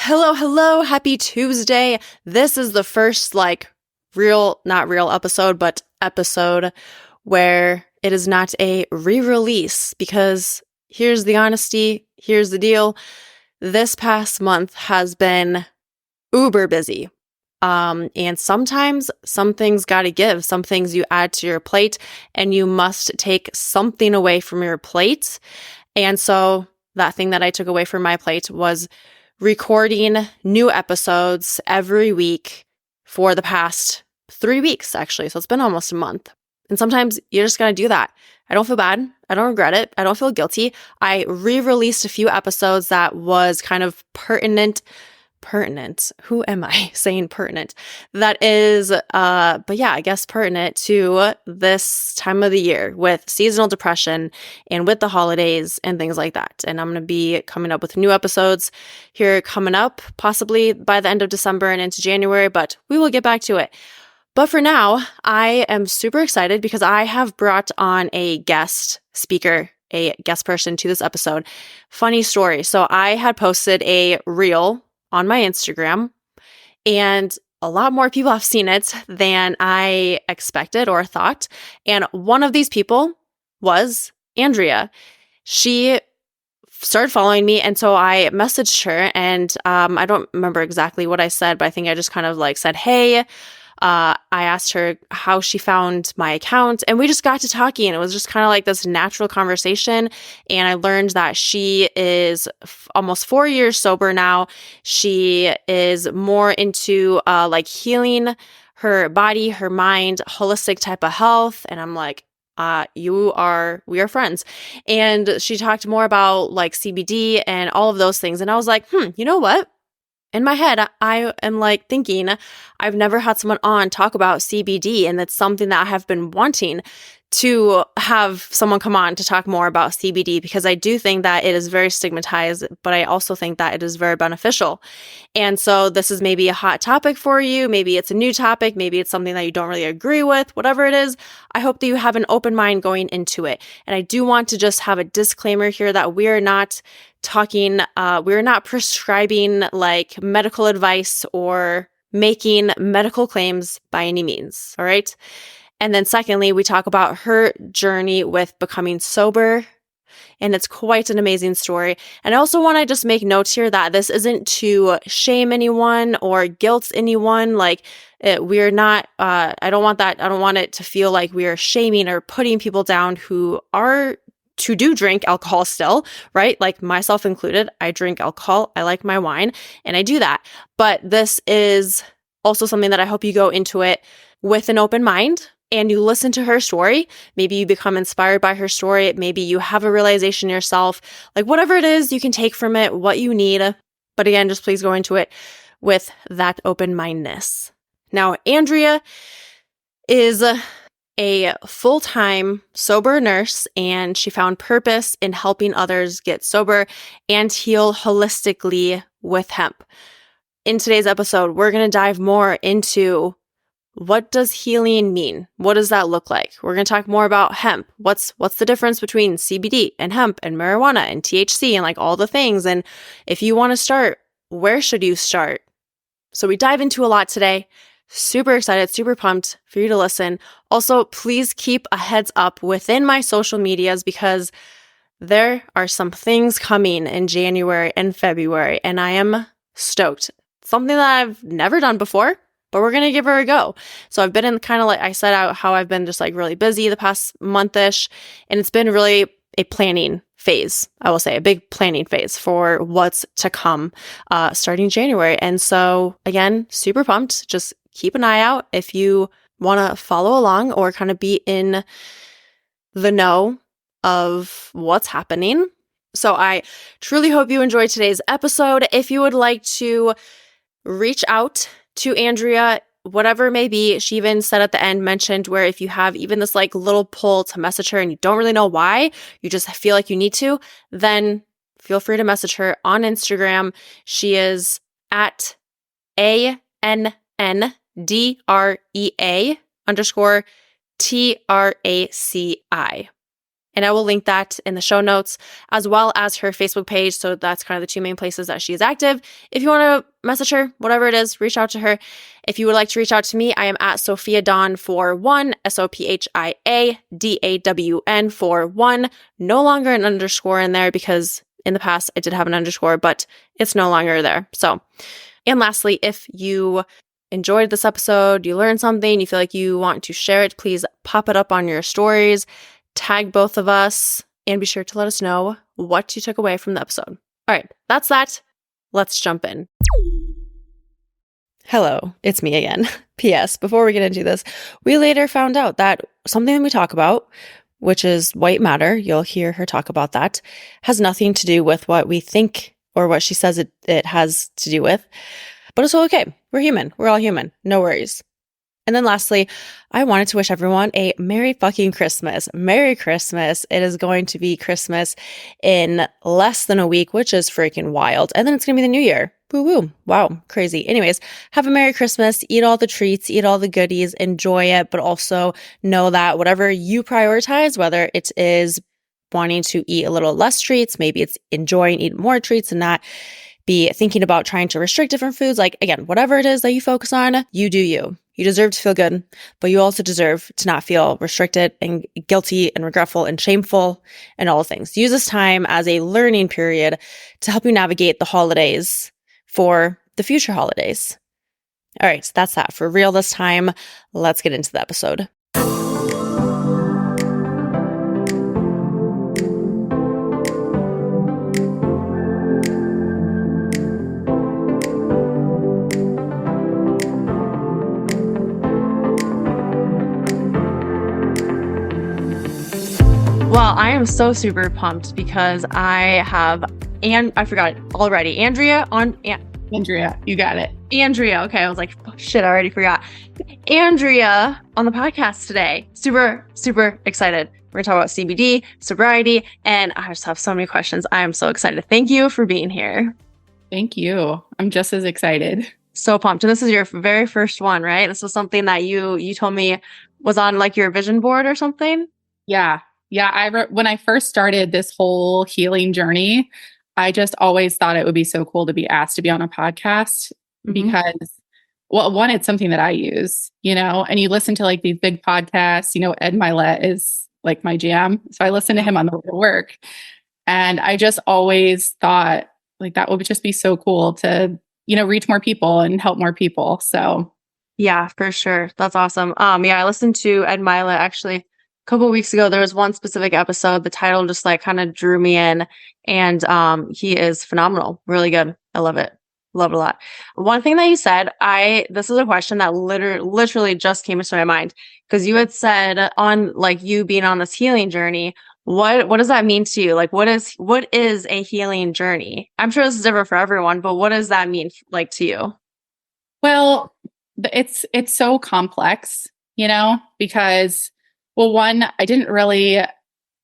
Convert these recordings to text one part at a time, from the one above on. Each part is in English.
Hello, hello. Happy Tuesday. This is the first not real episode, but episode where it is not a re-release because here's the honesty, here's the deal. This past month has been uber busy. And sometimes some things got to give, some things you add to your plate and you must take something away from your plate. And so that thing that I took away from my plate was recording new episodes every week for the past 3 weeks, actually. So it's been almost a month. And sometimes you just got to do that. I don't feel bad. I don't regret it. I don't feel guilty. I re-released a few episodes that was kind of pertinent. Who am I saying pertinent? That is, but yeah, I guess pertinent to this time of the year with seasonal depression and with the holidays and things like that. And I'm going to be coming up with new episodes here coming up, possibly by the end of December and into January, but we will get back to it. But for now, I am super excited because I have brought on a guest speaker, a guest person to this episode. Funny story. So I had posted a reel on my Instagram, and a lot more people have seen it than I expected or thought. And one of these people was Anndrea. She started following me, and so I messaged her, and I don't remember exactly what I said, but I think I just kind of said, hey. I asked her how she found my account, and we just got to talking, and it was just kind of like this natural conversation. And I learned that she is almost 4 years sober now. She is more into healing her body, her mind, holistic type of health. And I'm like, we are friends. And she talked more about CBD and all of those things. And I was like, you know what? In my head, I am thinking, I've never had someone on talk about CBD, and that's something that I have been wanting to have someone come on to talk more about CBD, because I do think that it is very stigmatized, but I also think that it is very beneficial. And so this is maybe a hot topic for you. Maybe it's a new topic. Maybe it's something that you don't really agree with, whatever it is. I hope that you have an open mind going into it. And I do want to just have a disclaimer here that we're not prescribing medical advice or making medical claims by any means. All right. And then secondly, we talk about her journey with becoming sober, and it's quite an amazing story. And I also want to just make notes here that this isn't to shame anyone or guilt anyone. We're not, I don't want that. I don't want it to feel like we are shaming or putting people down who do drink alcohol still, right? Like myself included, I drink alcohol. I like my wine, and I do that. But this is also something that I hope you go into it with an open mind and you listen to her story. Maybe you become inspired by her story. Maybe you have a realization yourself. Whatever it is, you can take from it what you need. But again, just please go into it with that open-mindedness. Now, Anndrea is a full-time sober nurse, and she found purpose in helping others get sober and heal holistically with hemp. In today's episode, we're going to dive more into what does healing mean? What does that look like? We're going to talk more about hemp. What's the difference between CBD and hemp and marijuana and THC and all the things? And if you want to start, where should you start? So we dive into a lot today. Super excited, super pumped for you to listen. Also, please keep a heads up within my social medias because there are some things coming in January and February, and I am stoked. Something that I've never done before, but we're going to give her a go. So I've been in I said out how I've been just really busy the past month-ish, and it's been really a planning phase, I will say, a big planning phase for what's to come starting January. And so again, super pumped. Just keep an eye out if you want to follow along or kind of be in the know of what's happening. So I truly hope you enjoyed today's episode. If you would like to reach out to Anndrea, whatever it may be, she even said at the end, mentioned where if you have even this little pull to message her and you don't really know why, you just feel like you need to, then feel free to message her on Instagram. She is at ANNDREA_TRACI. And I will link that in the show notes, as well as her Facebook page. So that's kind of the two main places that she is active. If you want to message her, whatever it is, reach out to her. If you would like to reach out to me, I am at Sophia Dawn for one, SOPHIADAWN for one. No longer an underscore in there because in the past I did have an underscore, but it's no longer there. So, and lastly, if you enjoyed this episode, you learned something, you feel like you want to share it, please pop it up on your stories. Tag both of us, and be sure to let us know what you took away from the episode. All right, that's that. Let's jump in. Hello, it's me again. P.S. Before we get into this, we later found out that something that we talk about, which is white matter, you'll hear her talk about that, has nothing to do with what we think or what she says it has to do with. But it's all okay. We're human. We're all human. No worries. And then lastly, I wanted to wish everyone a Merry fucking Christmas. Merry Christmas. It is going to be Christmas in less than a week, which is freaking wild. And then it's going to be the new year. Woo woo. Wow. Crazy. Anyways, have a Merry Christmas. Eat all the treats, eat all the goodies, enjoy it, but also know that whatever you prioritize, whether it is wanting to eat a little less treats, maybe it's enjoying eating more treats and not be thinking about trying to restrict different foods. Like, again, whatever it is that you focus on, you do you. You deserve to feel good, but you also deserve to not feel restricted and guilty and regretful and shameful and all the things. Use this time as a learning period to help you navigate the holidays for the future holidays. All right, so that's that for real this time. Let's get into the episode. Well, I am so super pumped because I have, and I forgot it already. Anndrea, you got it. Anndrea. Okay. I was like, oh, shit, I already forgot. Anndrea on the podcast today. Super, super excited. We're going to talk about CBD, sobriety, and I just have so many questions. I am so excited. Thank you for being here. Thank you. I'm just as excited. So pumped. And this is your very first one, right? This was something that you told me was on like your vision board or something? Yeah. Yeah. When I first started this whole healing journey, I just always thought it would be so cool to be asked to be on a podcast because, well, one, it's something that I use, and you listen to like these big podcasts, Ed Milet is like my jam. So I listen to him on the way to work. And I just always thought like that would just be so cool to, reach more people and help more people. So yeah, for sure. That's awesome. Yeah, I listened to Ed Milet actually couple of weeks ago. There was one specific episode. The title just like kind of drew me in, and he is phenomenal. Really good. I love it. Love it a lot. One thing that you said, this is a question that literally just came into my mind because you had said on like you being on this healing journey. What does that mean to you? Like, what is a healing journey? I'm sure this is different for everyone, but what does that mean like to you? Well, it's so complex, because well, one, I didn't really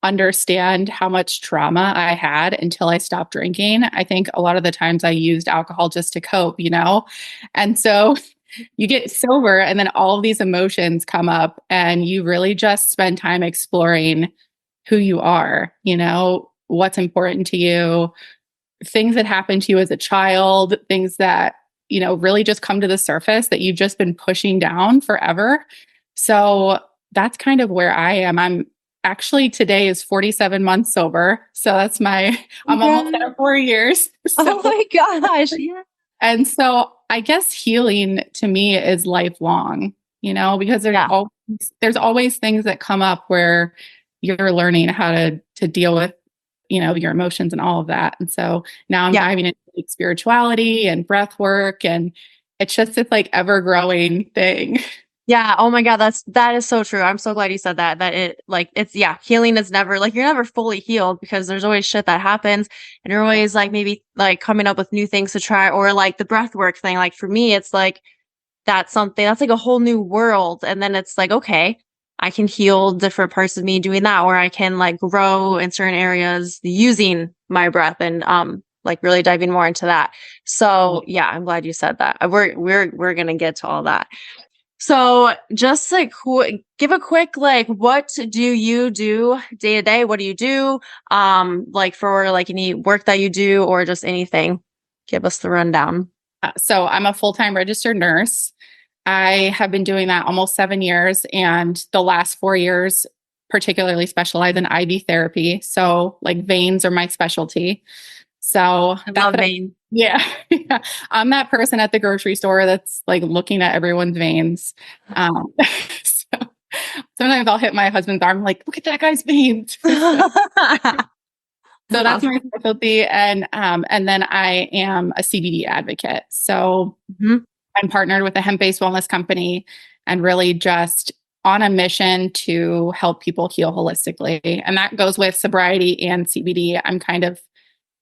understand how much trauma I had until I stopped drinking. I think a lot of the times I used alcohol just to cope, and so you get sober and then all of these emotions come up and you really just spend time exploring who you are, what's important to you, things that happened to you as a child, things that, really just come to the surface that you've just been pushing down forever. So that's kind of where I am. I'm actually today is 47 months sober. So that's I'm almost at 4 years. So, oh my gosh. Yeah. And so I guess healing to me is lifelong, because there's always things that come up where you're learning how to deal with, your emotions and all of that. And so now I'm diving into like spirituality and breath work, and it's just this like ever growing thing. Yeah. Oh my God. That is so true. I'm so glad you said that. Healing is never like, you're never fully healed because there's always shit that happens and you're always like maybe like coming up with new things to try, or like the breath work thing. Like for me, it's like, that's like a whole new world. And then it's like, okay, I can heal different parts of me doing that, or I can like grow in certain areas using my breath and, like really diving more into that. So yeah, I'm glad you said that. We're going to get to all that. So just like give a quick like what do you do day to day? What do you do? Like for like any work that you do or just anything. Give us the rundown. So I'm a full-time registered nurse. I have been doing that almost 7 years, and the last 4 years, particularly specialize in IV therapy. So, like, veins are my specialty. So I that's love what vein. yeah, yeah. I'm that person at the grocery store that's like looking at everyone's veins. So sometimes I'll hit my husband's arm, like, look at that guy's veins. So that's my specialty, and then I am a CBD advocate. So Mhm. I'm partnered with a hemp-based wellness company and really just on a mission to help people heal holistically. And that goes with sobriety and CBD. I'm kind of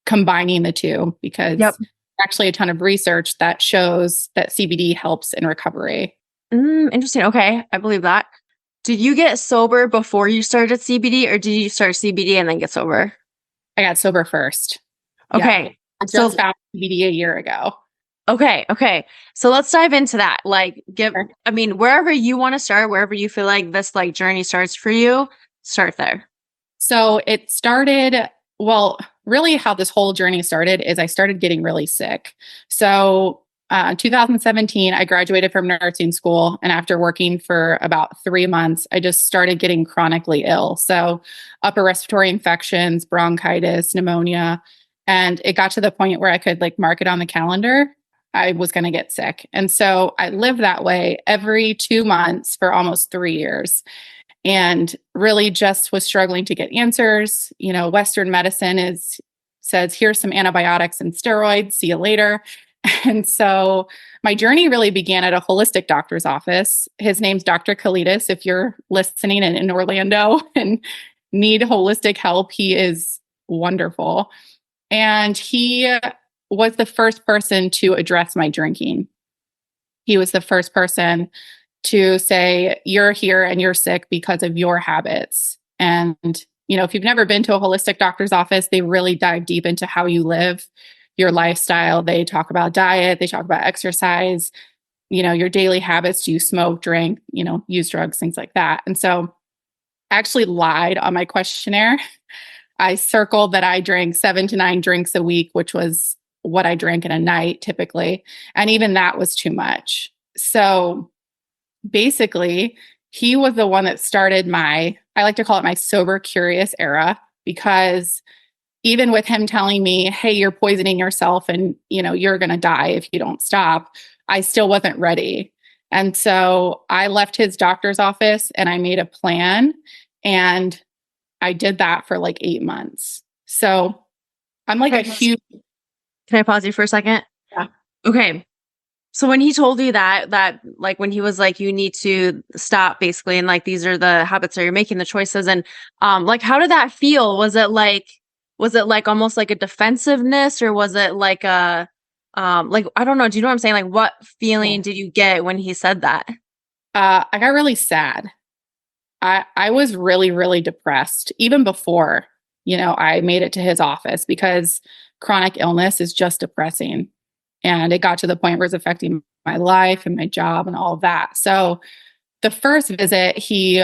combining the two Yep. because actually a ton of research that shows that CBD helps in recovery. Interesting. Okay. I believe that. Did you get sober before you started CBD or did you start CBD and then get sober? I got sober first. Yeah. Okay. I So just found CBD a year ago. okay. So let's dive into that. Like Sure. I mean, wherever you want to start, wherever you feel like this like journey starts for you, start there. So it started, well, really how this whole journey started is I started getting really sick. So 2017, I graduated from nursing school. And after working for about 3 months, I just started getting chronically ill. So upper respiratory infections, bronchitis, pneumonia. And it got to the point where I could like mark it on the calendar. I was going to get sick. And so I lived that way every 2 months for almost 3 years and really just was struggling to get answers. You know, Western medicine is says, here's some antibiotics and steroids, see you later. And so my journey really began at a holistic doctor's office. His name's Dr. Kalidas. If you're listening and in Orlando and need holistic help, he is wonderful. And he was the first person to address my drinking. He was the first person to say, you're here and you're sick because of your habits. And, you know, if you've never been to a holistic doctor's office, they really dive deep into how you live, your lifestyle. They talk about diet, they talk about exercise, you know, your daily habits. Do you smoke, drink, you know, use drugs, things like that. And so I actually lied on my questionnaire. I circled that I drank 7 to 9 drinks a week, which was what I drank in a night typically. And even that was too much. So basically, he was the one that started I like to call it my sober curious era, because even with him telling me, hey, you're poisoning yourself and, you know, you're going to die if you don't stop, I still wasn't ready. And so I left his doctor's office and I made a plan, and I did that for like 8 months. So I'm like a huge. Can I pause you for a second? Yeah. Okay. So when he told you that like when he was like, you need to stop basically, and like, these are the habits that you're making the choices. And, like, how did that feel? Was it like almost like a defensiveness or was it like like, I don't know. Do you know what I'm saying? Like what feeling did you get when he said that? I got really sad. I was really, really depressed even before, you know, I made it to his office, because chronic illness is just depressing. And it got to the point where it's affecting my life and my job and all of that. So the first visit, he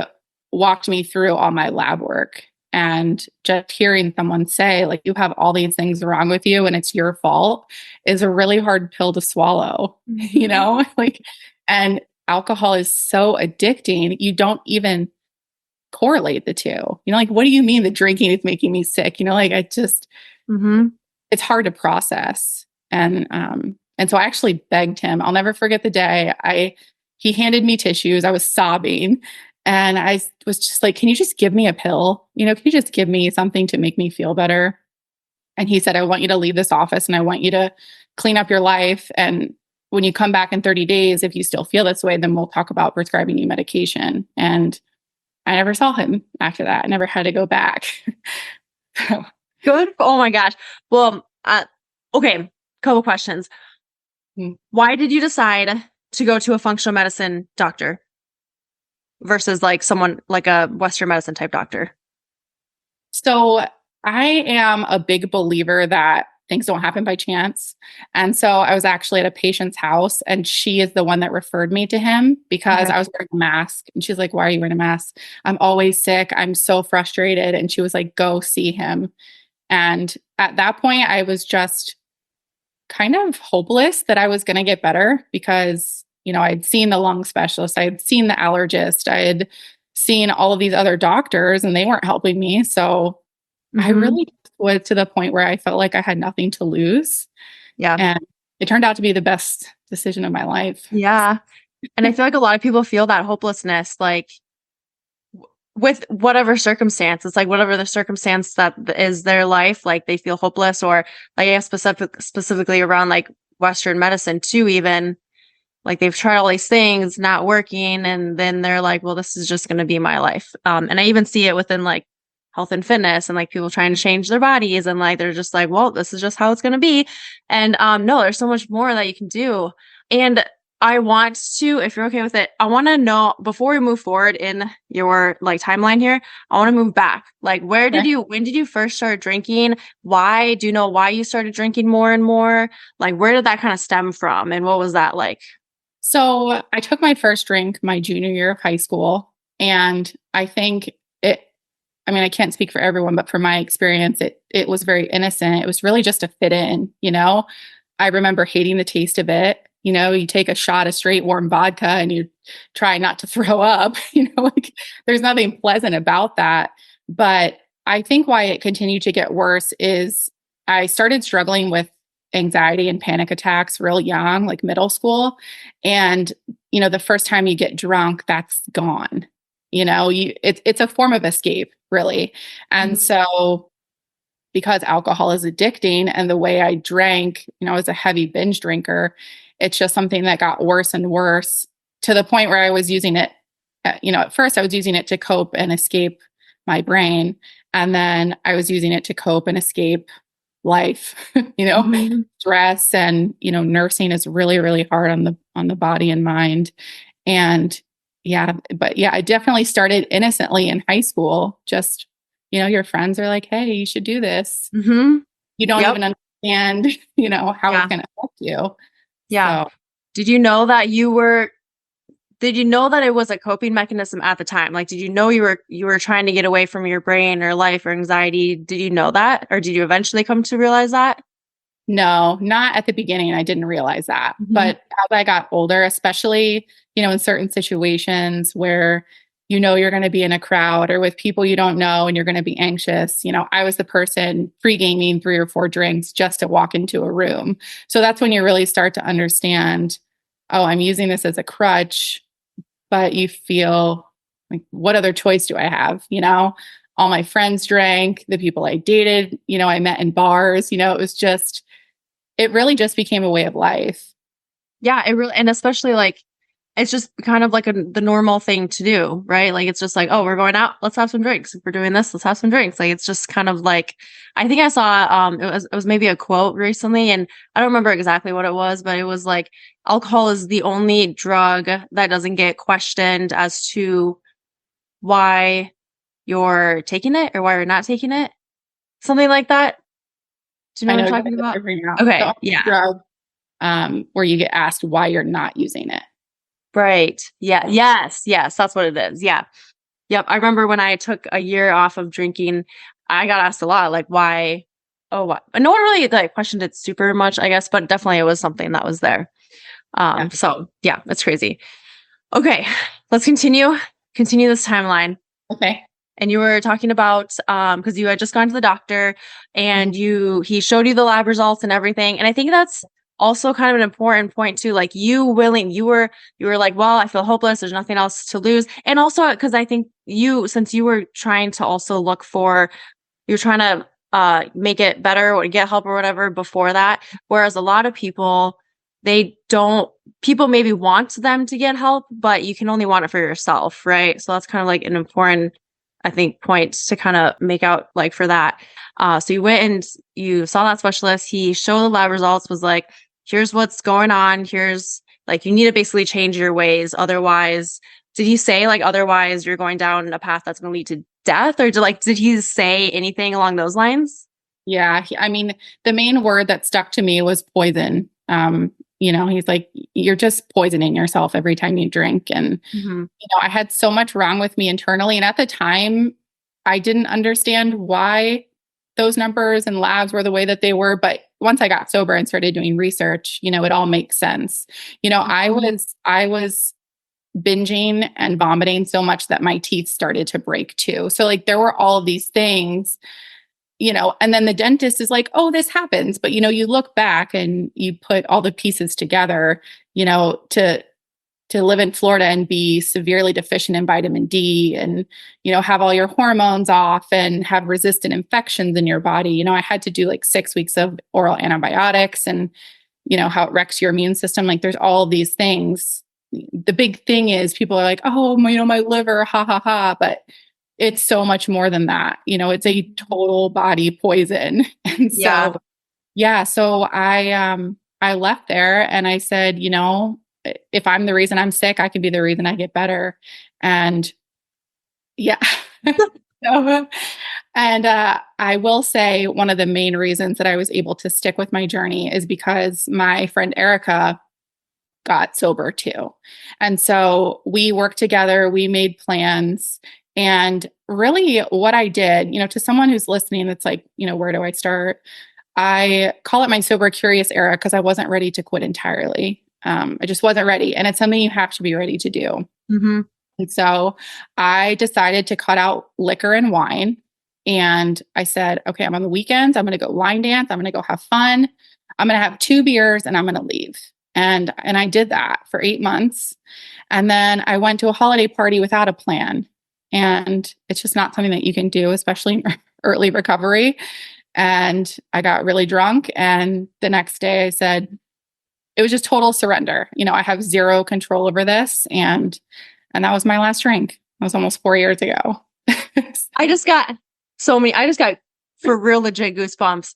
walked me through all my lab work, and just hearing someone say, like, you have all these things wrong with you and it's your fault is a really hard pill to swallow, you know, like, and alcohol is so addicting. You don't even correlate the two. You know, like, what do you mean the drinking is making me sick? You know, like, I just, Mm-hmm. it's hard to process. And so I actually begged him. I'll never forget the day he handed me tissues. I was sobbing, and I was just like, can you just give me a pill? You know, can you just give me something to make me feel better? And he said, I want you to leave this office and I want you to clean up your life. And when you come back in 30 days, if you still feel this way, then we'll talk about prescribing you medication. And I never saw him after that. I never had to go back. So, Good. Oh my gosh. Well, okay. Couple questions. mm. Why did you decide to go to a functional medicine doctor versus like someone like a Western medicine type doctor? So I am a big believer that things don't happen by chance. And so I was actually at a patient's house, and she is the one that referred me to him because Okay. I was wearing a mask. And she's like, "Why are you wearing a mask?" "I'm always sick. I'm so frustrated." And she was like, "Go see him." And at that point, I was just kind of hopeless that I was going to get better because, I'd seen the lung specialist, I had seen the allergist, I had seen all of these other doctors, and they weren't helping me. So I Hmm. really was to the point where I felt like I had nothing to lose. Yeah. And it turned out to be the best decision of my life. Yeah. And I feel like a lot of people feel that hopelessness, like with whatever circumstance. It's like whatever the circumstance that is their life, like they feel hopeless, or like, I guess specifically around like Western medicine too, even like they've tried all these things not working, and then they're like, well, this is just going to be my life. And I even see it within like health and fitness, and like people trying to change their bodies, and like they're just like, well, this is just how it's going to be. And no, there's so much more that you can do. And I want to, if you're okay with it, I want to know, before we move forward in your like timeline here, I want to move back. Like, Okay. when did you first start drinking? Why do you know why you started drinking more and more? Like, where did that kind of stem from, and what was that like? So I took my first drink my junior year of high school. And I think it, I mean, I can't speak for everyone, but from my experience, it was very innocent. It was really just to fit in. I remember hating the taste of it. You take a shot of straight warm vodka and you try not to throw up. Like there's nothing pleasant about that. But I think why it continued to get worse is I started struggling with anxiety and panic attacks real young, like middle school. And, the first time you get drunk, that's gone. It's a form of escape, really. And Mhm. so because alcohol is addicting and the way I drank, I was a heavy binge drinker, it's just something that got worse and worse to the point where I was using it. At first I was using it to cope and escape my brain. And then I was using it to cope and escape life, Mhm. stress and, nursing is really, really hard on the body and mind. And yeah, but yeah, I definitely started innocently in high school. Just, your friends are like, "Hey, you should do this." Mhm. You don't Yep. even understand, how it's Yeah. going to affect you. Yeah. So Did you know that did you know that it was a coping mechanism at the time? Like, did you know you were trying to get away from your brain or life or anxiety? Did you know that? Or did you eventually come to realize that? no, not at the beginning. I didn't realize that. Mhm. But as I got older, especially, in certain situations where you're going to be in a crowd or with people you don't know and you're going to be anxious, I was the person pre-gaming 3 or 4 drinks just to walk into a room. So that's when you really start to understand, oh, I'm using this as a crutch, but you feel like, what other choice do I have? All my friends drank, the people I dated, I met in bars, it really just became a way of life. Yeah, it really, and especially like it's just kind of like the normal thing to do, right? Like it's just like, oh, we're going out, let's have some drinks. If we're doing this, let's have some drinks. Like it's just kind of like, I think I saw it was maybe a quote recently, and I don't remember exactly what it was, but it was like alcohol is the only drug that doesn't get questioned as to why you're taking it or why you're not taking it. Something like that. Do you know I what I'm know talking exactly what about? you're bringing up. The Okay, only yeah. drug where you get asked why you're not using it. Right. Yeah. Yes. Yes. That's what it is. Yeah. Yep. I remember when I took a year off of drinking, I got asked a lot, like, why? Oh, what? And no one really like questioned it super much, I guess, but definitely it was something that was there. Yeah. So yeah, it's crazy. Okay. Let's continue this timeline. Okay. And you were talking about, because you had just gone to the doctor Mhm. and he showed you the lab results and everything. And I think that's also kind of an important point too. Like you were like, well, I feel hopeless. There's nothing else to lose. And also because I think since you were trying to also you're trying to make it better or get help or whatever before that. Whereas a lot of people, they don't, people maybe want them to get help, but you can only want it for yourself. Right. So that's kind of like an important, I think, point to kind of make out like for that. So you went and you saw that specialist. He showed the lab results, was like, here's what's going on. Here's like, you need to basically change your ways. Otherwise, did he say like, otherwise you're going down a path that's going to lead to death? Or did he say anything along those lines? Yeah. I mean, the main word that stuck to me was poison. He's like, you're just poisoning yourself every time you drink. And, Hmm. I had so much wrong with me internally. And at the time, I didn't understand why those numbers and labs were the way that they were. But once I got sober and started doing research, it all makes sense. I was binging and vomiting so much that my teeth started to break too. So like there were all of these things, and then the dentist is like, oh, this happens. But, you look back and you put all the pieces together, to live in Florida and be severely deficient in vitamin D and, have all your hormones off and have resistant infections in your body. I had to do like 6 weeks of oral antibiotics and, how it wrecks your immune system. Like there's all these things. The big thing is people are like, oh, my liver, ha ha ha. But it's so much more than that. It's a total body poison. And Yeah. so, yeah, so I left there and I said, if I'm the reason I'm sick, I could be the reason I get better. And yeah. So, and I will say one of the main reasons that I was able to stick with my journey is because my friend Erica got sober too. And so we worked together, we made plans. And really, what I did, to someone who's listening, it's like, where do I start? I call it my sober curious era because I wasn't ready to quit entirely. I just wasn't ready. And it's something you have to be ready to do. Hmm. And so I decided to cut out liquor and wine. And I said, okay, I'm on the weekends. I'm going to go line dance. I'm going to go have fun. I'm going to have 2 beers and I'm going to leave. And I did that for 8 months. And then I went to a holiday party without a plan. And it's just not something that you can do, especially in early recovery. And I got really drunk. And the next day I said, it was just total surrender. I have zero control over this. And that was my last drink. That was almost 4 years ago. I just got I just got for real legit goosebumps.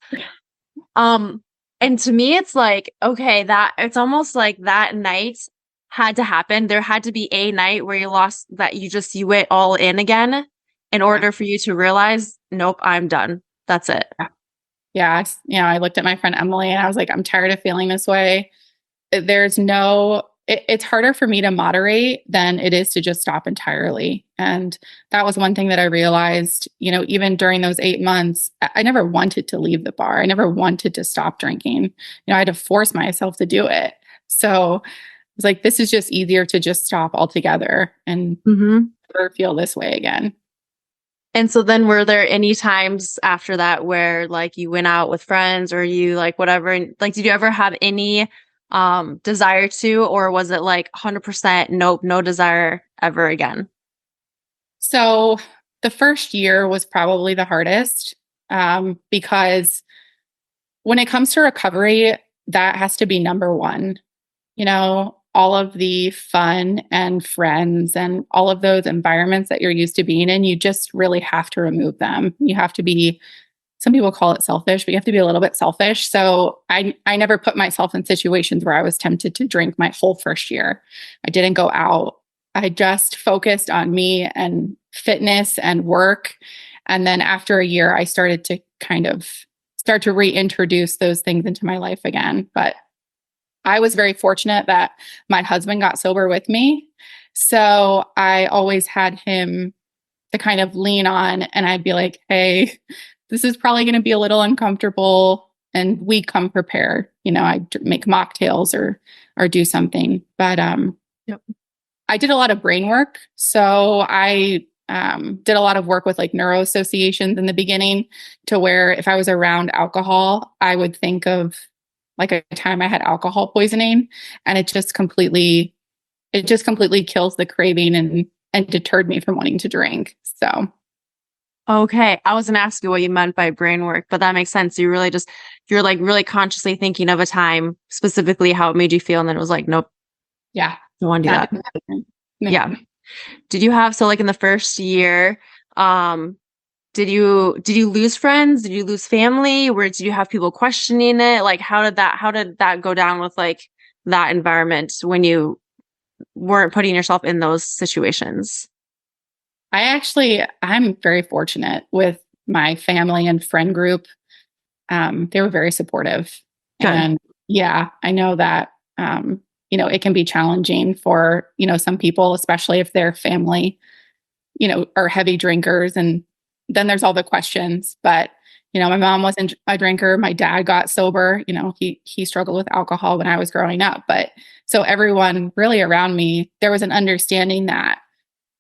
And to me, it's like, okay, that it's almost like that night had to happen. There had to be a night where you went all in again in order for you to realize, nope, I'm done. That's it. Yeah. I looked at my friend Emily and I was like, I'm tired of feeling this way. It's harder for me to moderate than it is to just stop entirely. And that was one thing that I realized, even during those 8 months, I never wanted to leave the bar. I never wanted to stop drinking. I had to force myself to do it. So I was like, this is just easier to just stop altogether and never feel this way again. And so then were there any times after that where like you went out with friends or you like whatever, and like did you ever have any desire to, or was it like 100% nope, no desire ever again? So the first year was probably the hardest because when it comes to recovery, that has to be number one. All of the fun and friends and all of those environments that you're used to being in, you just really have to remove them. You have to be, some people call it selfish, but you have to be a little bit selfish. So I never put myself in situations where I was tempted to drink my whole first year. I didn't go out. I just focused on me and fitness and work. And then after a year, I started to kind of start to reintroduce those things into my life again. But I was very fortunate that my husband got sober with me. So I always had him to kind of lean on, and I'd be like, hey, this is probably going to be a little uncomfortable. And we come prepared. I make mocktails or do something. But Yep. I did a lot of brain work. So I did a lot of work with like neuro associations in the beginning, to where if I was around alcohol, I would think of like a time I had alcohol poisoning, and it just completely kills the craving and deterred me from wanting to drink. So Okay. I was gonna ask you what you meant by brain work, but that makes sense. You're like really consciously thinking of a time, specifically how it made you feel, and then it was like, nope, yeah, don't want to do that. Yeah. Did you have, so like in the first year, did you lose friends? Did you lose family? Where did you have people questioning it? Like how did that go down with like that environment when you weren't putting yourself in those situations? I'm very fortunate with my family and friend group. they were very supportive. Good. And yeah, I know that, it can be challenging for, some people, especially if their family, are heavy drinkers. And then there's all the questions. But, my mom wasn't a drinker. My dad got sober. He struggled with alcohol when I was growing up. But so everyone really around me, there was an understanding that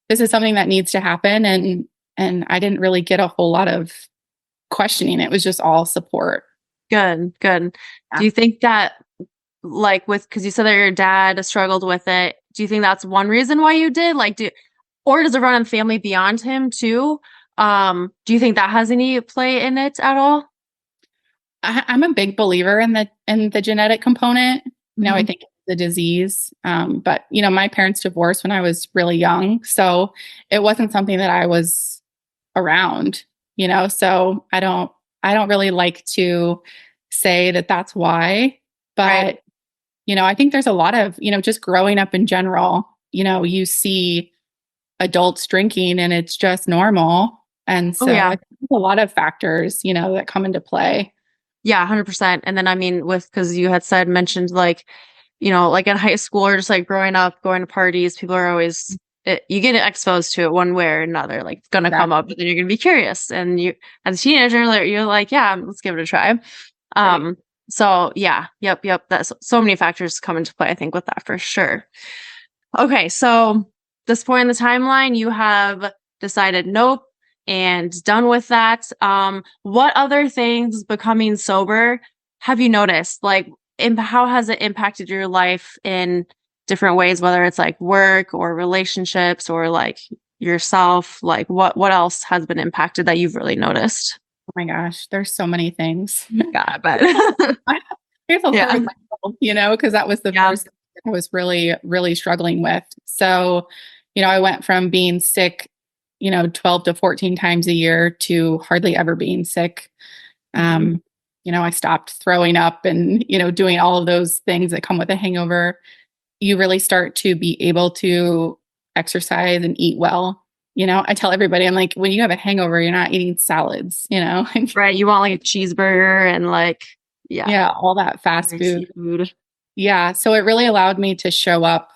this is something that needs to happen. And I didn't really get a whole lot of questioning. It was just all support. Good. Good. Yeah. Do you think that like because you said that your dad struggled with it, do you think that's one reason why you did or does it run in the family beyond him too? Do you think that has any play in it at all? I'm a big believer in the genetic component. I Mhm. think it's the disease. But my parents divorced when I was really young, so it wasn't something that I was around. So I don't really like to say that that's why. Right. But I think there's a lot of just growing up in general. You see adults drinking, and it's just normal. And Oh so I yeah. think there's a lot of factors that come into play. Yeah, 100%. And then I mean because you had mentioned like, like in high school or just like growing up, going to parties, people are always you get exposed to it one way or another. Like it's gonna come up, Exactly. but then you're gonna be curious. And you as a teenager, you're like, yeah, let's give it a try. Right. So yeah, yep. That's so many factors come into play, I think, with that for sure. Okay, so this point in the timeline, you have decided nope and done with that. What other things becoming sober have you noticed? Like, how has it impacted your life in different ways, whether it's like work or relationships or like yourself? Like, what else has been impacted that you've really noticed? Oh my gosh, there's so many things. Yeah, I bet. I guess I'll start Yeah. with myself, because that was the Yeah. first thing I was really, really struggling with. So, I went from being sick, 12 to 14 times a year to hardly ever being sick. Mhm. Um, I stopped throwing up and, doing all of those things that come with a hangover. You really start to be able to exercise and eat well. I tell everybody, I'm like, when you have a hangover, you're not eating salads. Right. You want like a cheeseburger and like, yeah, Yeah, all that fast very food. seafood. Yeah, so it really allowed me to show up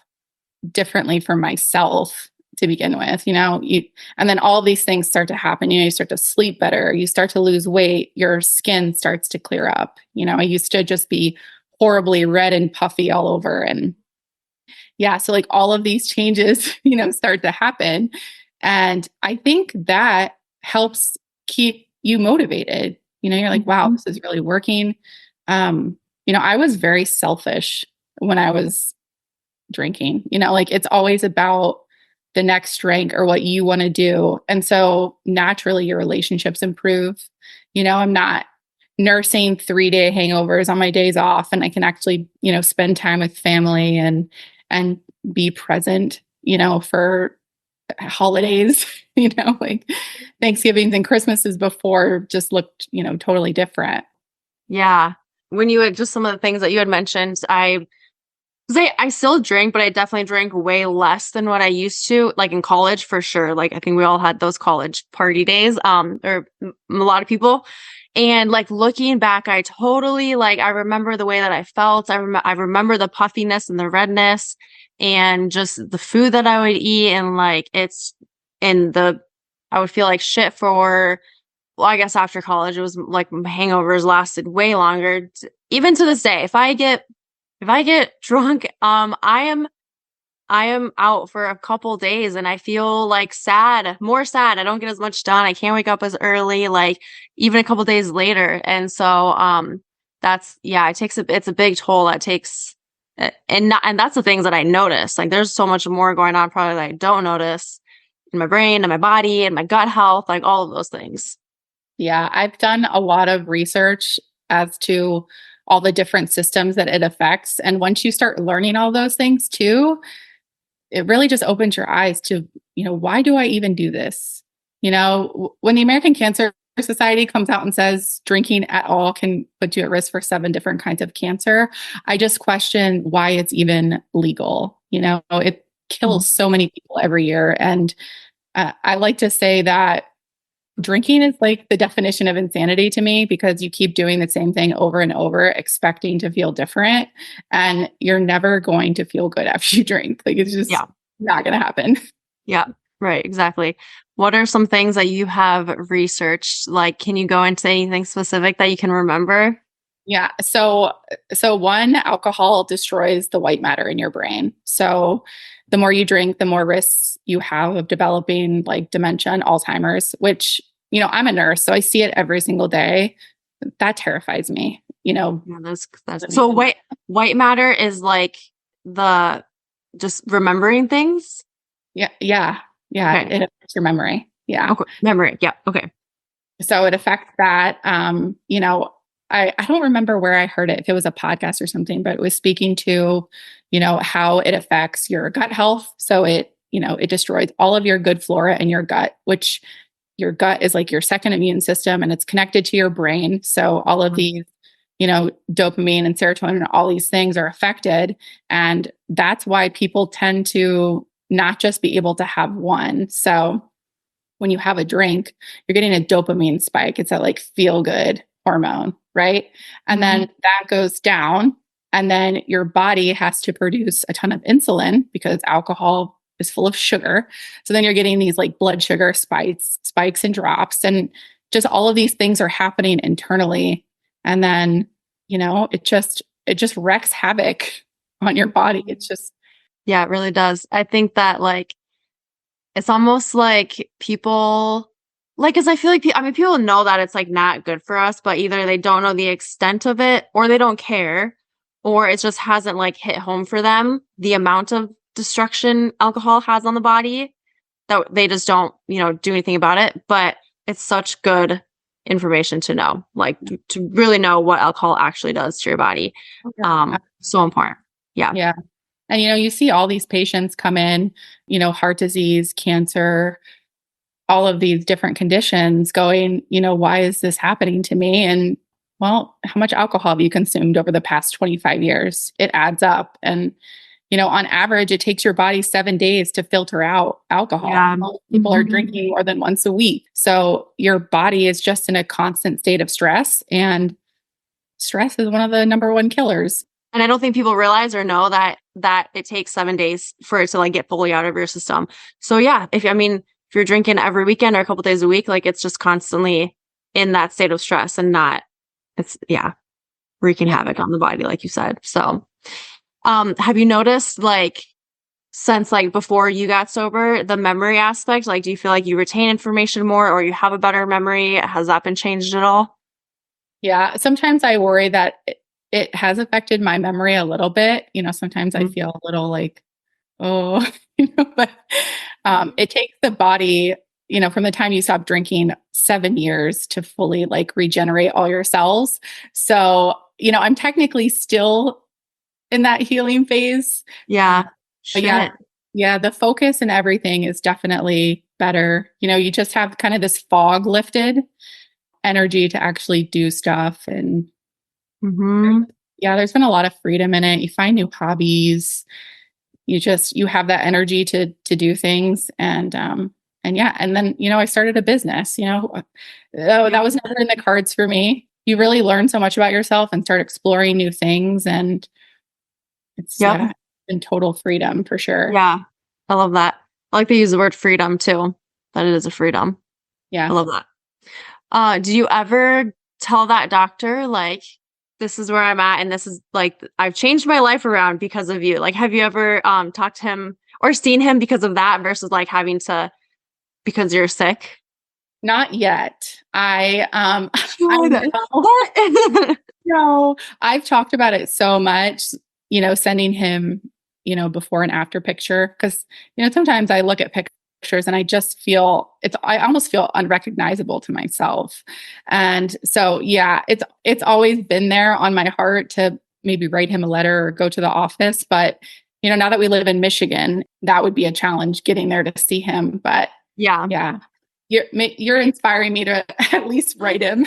differently for myself to begin with, and then all these things start to happen. You start to sleep better, you start to lose weight, your skin starts to clear up. I used to just be horribly red and puffy all over. And yeah, so like all of these changes, start to happen. And I think that helps keep you motivated. You're like, wow, Mhm. this is really working. I was very selfish when I was drinking, like it's always about the next drink or what you want to do. And so naturally your relationships improve. I'm not nursing 3-day hangovers on my days off, and I can actually, spend time with family and be present, for holidays, like Thanksgivings and Christmases before just looked, totally different. Yeah. When you had just some of the things that you had mentioned, I still drink, but I definitely drink way less than what I used to, like in college for sure. Like I think we all had those college party days, or a lot of people. And like looking back, I totally I remember the way that I felt. I remember the puffiness and the redness and just the food that I would eat. And I would feel like shit for, well, I guess after college, it was like my hangovers lasted way longer. Even to this day, if I get drunk, I am out for a couple days and I feel like sad, more sad. I don't get as much done. I can't wake up as early, like even a couple days later. And so that's yeah, it's a big toll that takes and that's the things that I notice. Like there's so much more going on probably that I don't notice in my brain and my body and my gut health, like all of those things. Yeah, I've done a lot of research as to all the different systems that it affects. And once you start learning all those things too, it really just opens your eyes to, why do I even do this? When the American Cancer Society comes out and says drinking at all can put you at risk for 7 different kinds of cancer, I just question why it's even legal. It kills Mhm. so many people every year. And I like to say that drinking is like the definition of insanity to me because you keep doing the same thing over and over, expecting to feel different. And you're never going to feel good after you drink. Like it's just Yeah. not going to happen. Yeah. Right. Exactly. What are some things that you have researched? Like, can you go into anything specific that you can remember? Yeah. So one, alcohol destroys the white matter in your brain. So the more you drink, the more risks you have of developing like dementia and Alzheimer's, which, I'm a nurse, so I see it every single day. That terrifies me, Yeah, that's so white matter is like the just remembering things. Yeah. Yeah. Yeah. Okay. It affects your memory. Yeah. Okay. Memory. Yeah. Okay. So it affects that. I don't remember where I heard it, if it was a podcast or something, but it was speaking to, how it affects your gut health. So it destroys all of your good flora in your gut, which your gut is like your second immune system and it's connected to your brain. So all of these, dopamine and serotonin and all these things are affected. And that's why people tend to not just be able to have one. So when you have a drink, you're getting a dopamine spike. It's that like feel good hormone, right? And then that goes down, and then your body has to produce a ton of insulin because alcohol is full of sugar. So then you're getting these like blood sugar spikes and drops, and just all of these things are happening internally. And then, it just wreaks havoc on your body. It's just Yeah, it really does. I think that like it's almost like people like, cause I feel like, I mean, people know that it's like not good for us, but either they don't know the extent of it or they don't care, or it just hasn't like hit home for them, the amount of destruction alcohol has on the body that they just don't, do anything about it. But it's such good information to know, like to really know what alcohol actually does to your body. So important. Yeah. yeah. And you see all these patients come in, heart disease, cancer, all of these different conditions going, why is this happening to me? And well, how much alcohol have you consumed over the past 25 years? It adds up. And, on average, it takes your body 7 days to filter out alcohol. Yeah. Most people are drinking more than once a week. So your body is just in a constant state of stress. And stress is one of the number one killers. And I don't think people realize or know that it takes 7 days for it to like get fully out of your system. So yeah, if you're drinking every weekend or a couple days a week, like it's just constantly in that state of stress and wreaking havoc on the body, like you said. So, have you noticed like since like before you got sober, the memory aspect, like, do you feel like you retain information more or you have a better memory? Has that been changed at all? Yeah. Sometimes I worry that it has affected my memory a little bit. Sometimes I feel a little like, oh, but it takes the body, from the time you stop drinking 7 years to fully like regenerate all your cells. So, I'm technically still in that healing phase. Yeah. But yeah, the focus and everything is definitely better. You just have kind of this fog lifted, energy to actually do stuff. And yeah, there's been a lot of freedom in it. You find new hobbies. You have that energy to do things. And yeah, and then, I started a business, that was never in the cards for me. You really learn so much about yourself and start exploring new things. And it's been total freedom for sure. Yeah. I love that. I like to use the word freedom too, that it is a freedom. Yeah. I love that. Do you ever tell that doctor, like, this is where I'm at and this is like, I've changed my life around because of you? Like, have you ever talked to him or seen him because of that versus like having to, because you're sick? Not yet. I What? no, I've talked about it so much, sending him, before and after picture. Cause, sometimes I look at pictures and I just feel I almost feel unrecognizable to myself. And so, yeah, it's always been there on my heart to maybe write him a letter or go to the office. But, now that we live in Michigan, that would be a challenge getting there to see him. But yeah, you're inspiring me to at least write him.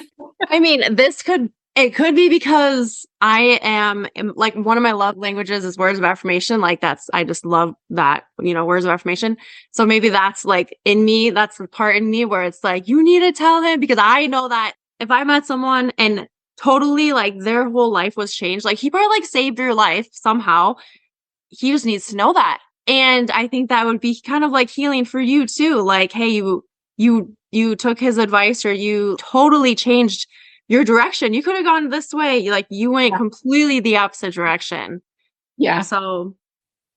I mean, this could It could be because like one of my love languages is words of affirmation. Like I just love that, words of affirmation. So maybe that's like in me, that's the part in me where it's like, you need to tell him, because I know that if I met someone and totally like their whole life was changed, like he probably like saved your life somehow. He just needs to know that. And I think that would be kind of like healing for you too. Like, hey, you took his advice, or you totally changed your direction. You could have gone this way. Like you went Yeah. completely the opposite direction. Yeah. So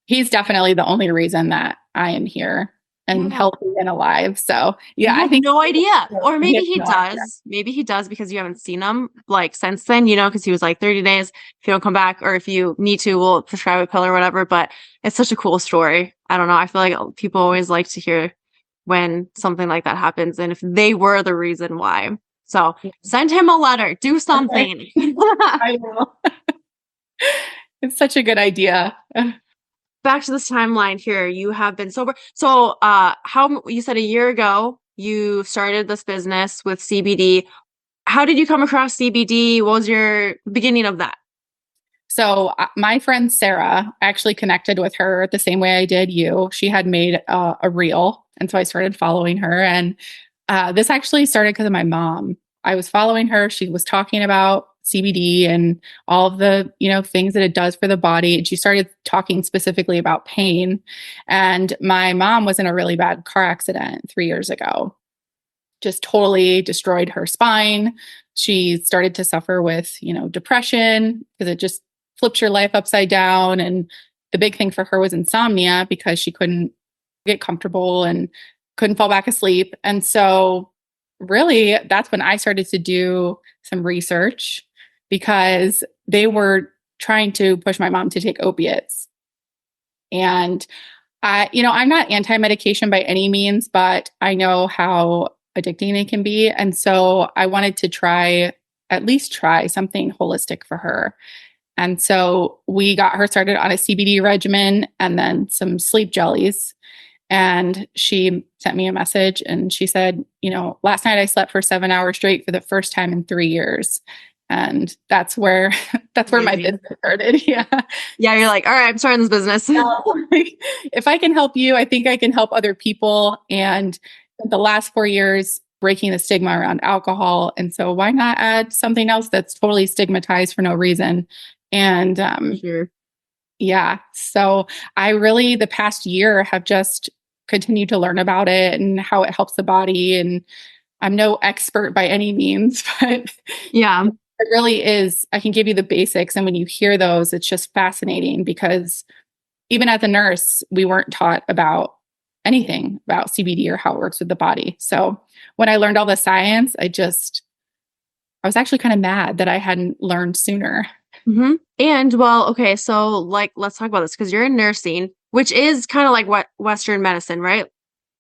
He's definitely the only reason that I am here and yeah. healthy and alive. So You yeah, I have think no idea. Or he maybe has he no idea. does. Maybe he does because you haven't seen him like since then, because he was like 30 days. If you don't come back, or if you need to, we'll prescribe a pill or whatever. But it's such a cool story. I don't know. I feel like people always like to hear when something like that happens, and if they were the reason why. So send him a letter, do Okay. something. I will. It's such a good idea. Back to this timeline here. You have been sober. So, how you said a year ago you started this business with CBD. How did you come across CBD? What was your beginning of that? So my friend Sarah, I actually connected with her the same way I did you. She had made a reel, and so I started following her. And this actually started because of my mom. I was following her. She was talking about CBD and all of the things that it does for the body. And she started talking specifically about pain. And my mom was in a really bad car accident 3 years ago. Just totally destroyed her spine. She started to suffer with, depression, because it just flips your life upside down. And the big thing for her was insomnia, because she couldn't get comfortable and couldn't fall back asleep. And so, really, that's when I started to do some research, because they were trying to push my mom to take opiates. And I'm not anti-medication by any means, but I know how addicting it can be. And so I wanted to at least try something holistic for her. And so we got her started on a CBD regimen and then some sleep jellies. And she sent me a message and she said, last night I slept for 7 hours straight for the first time in 3 years. And that's where my Amazing. business started. Yeah. Yeah, you're like, all right, I'm starting this business. If I can help you, I think I can help other people. And the last 4 years, breaking the stigma around alcohol. And so why not add something else that's totally stigmatized for no reason? And Sure. yeah, so I really, the past year, have just continued to learn about it and how it helps the body. And I'm no expert by any means, but Yeah. it really is. I can give you the basics. And when you hear those, it's just fascinating, because even as a nurse, we weren't taught about anything about CBD or how it works with the body. So when I learned all the science, I was actually kind of mad that I hadn't learned sooner. Mm-hmm. And well, okay, so like, let's talk about this, because you're in nursing, which is kind of like what Western medicine, right?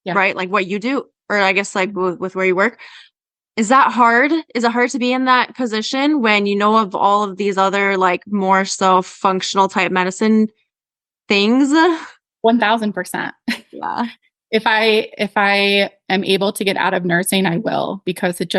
Yeah. Right? Like what you do, or I guess like with where you work. Is that hard? Is it hard to be in that position when you know of all of these other like more so functional type medicine things? 1000%. Yeah. If I am able to get out of nursing, I will, because it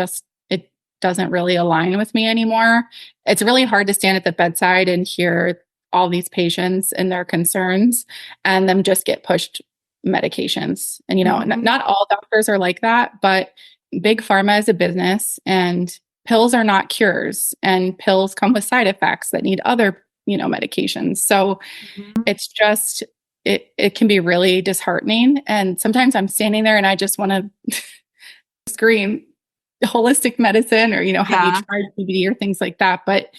doesn't really align with me anymore. It's really hard to stand at the bedside and hear all these patients and their concerns, and them just get pushed medications. And Mhm. not all doctors are like that, but big pharma is a business, and pills are not cures, and pills come with side effects that need other medications. So Mhm. it's just it can be really disheartening. And sometimes I'm standing there and I just want to scream holistic medicine, or have you Yeah. tried CBD or things like that. But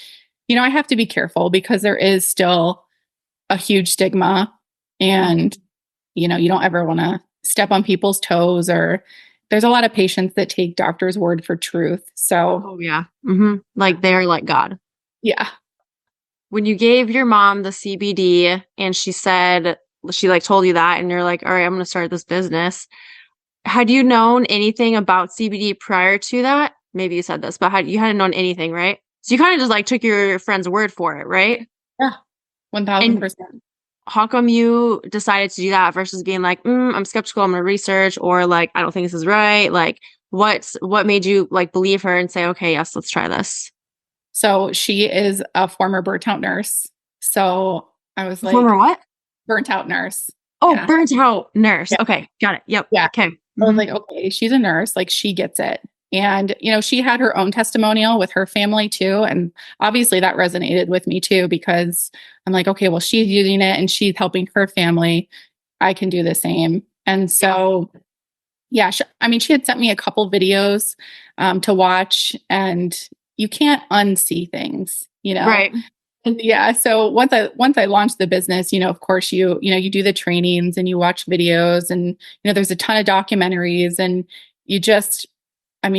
I have to be careful, because there is still a huge stigma. And you don't ever want to step on people's toes, or there's a lot of patients that take doctor's word for truth. So Oh yeah. Like they're like God. yeah. When you gave your mom the CBD and she like told you that, and you're like, all right, I'm going to start this business. Had you known anything about CBD prior to that? Maybe you said this, but you hadn't known anything, right? So you kind of just like took your friend's word for it, right? Yeah, And 1000%. how come you decided to do that versus being like, I'm skeptical, I'm gonna research, or like, I don't think this is right? Like, what made you like believe her and say, okay, yes, let's try this? So she is a former burnt out nurse. So I was Former like, what? burnt out nurse. Oh, Yeah. burnt out nurse. Yeah. Okay, got it. Yep. Yeah. Okay. I was Mhm. like, okay, she's a nurse. Like she gets it. And, she had her own testimonial with her family too. And obviously that resonated with me too, because I'm like, okay, well, she's using it and she's helping her family. I can do the same. And so, yeah, she had sent me a couple videos to watch, and you can't unsee things, Right. And yeah, so once I launched the business, of course you do the trainings and you watch videos, and there's a ton of documentaries, and you just,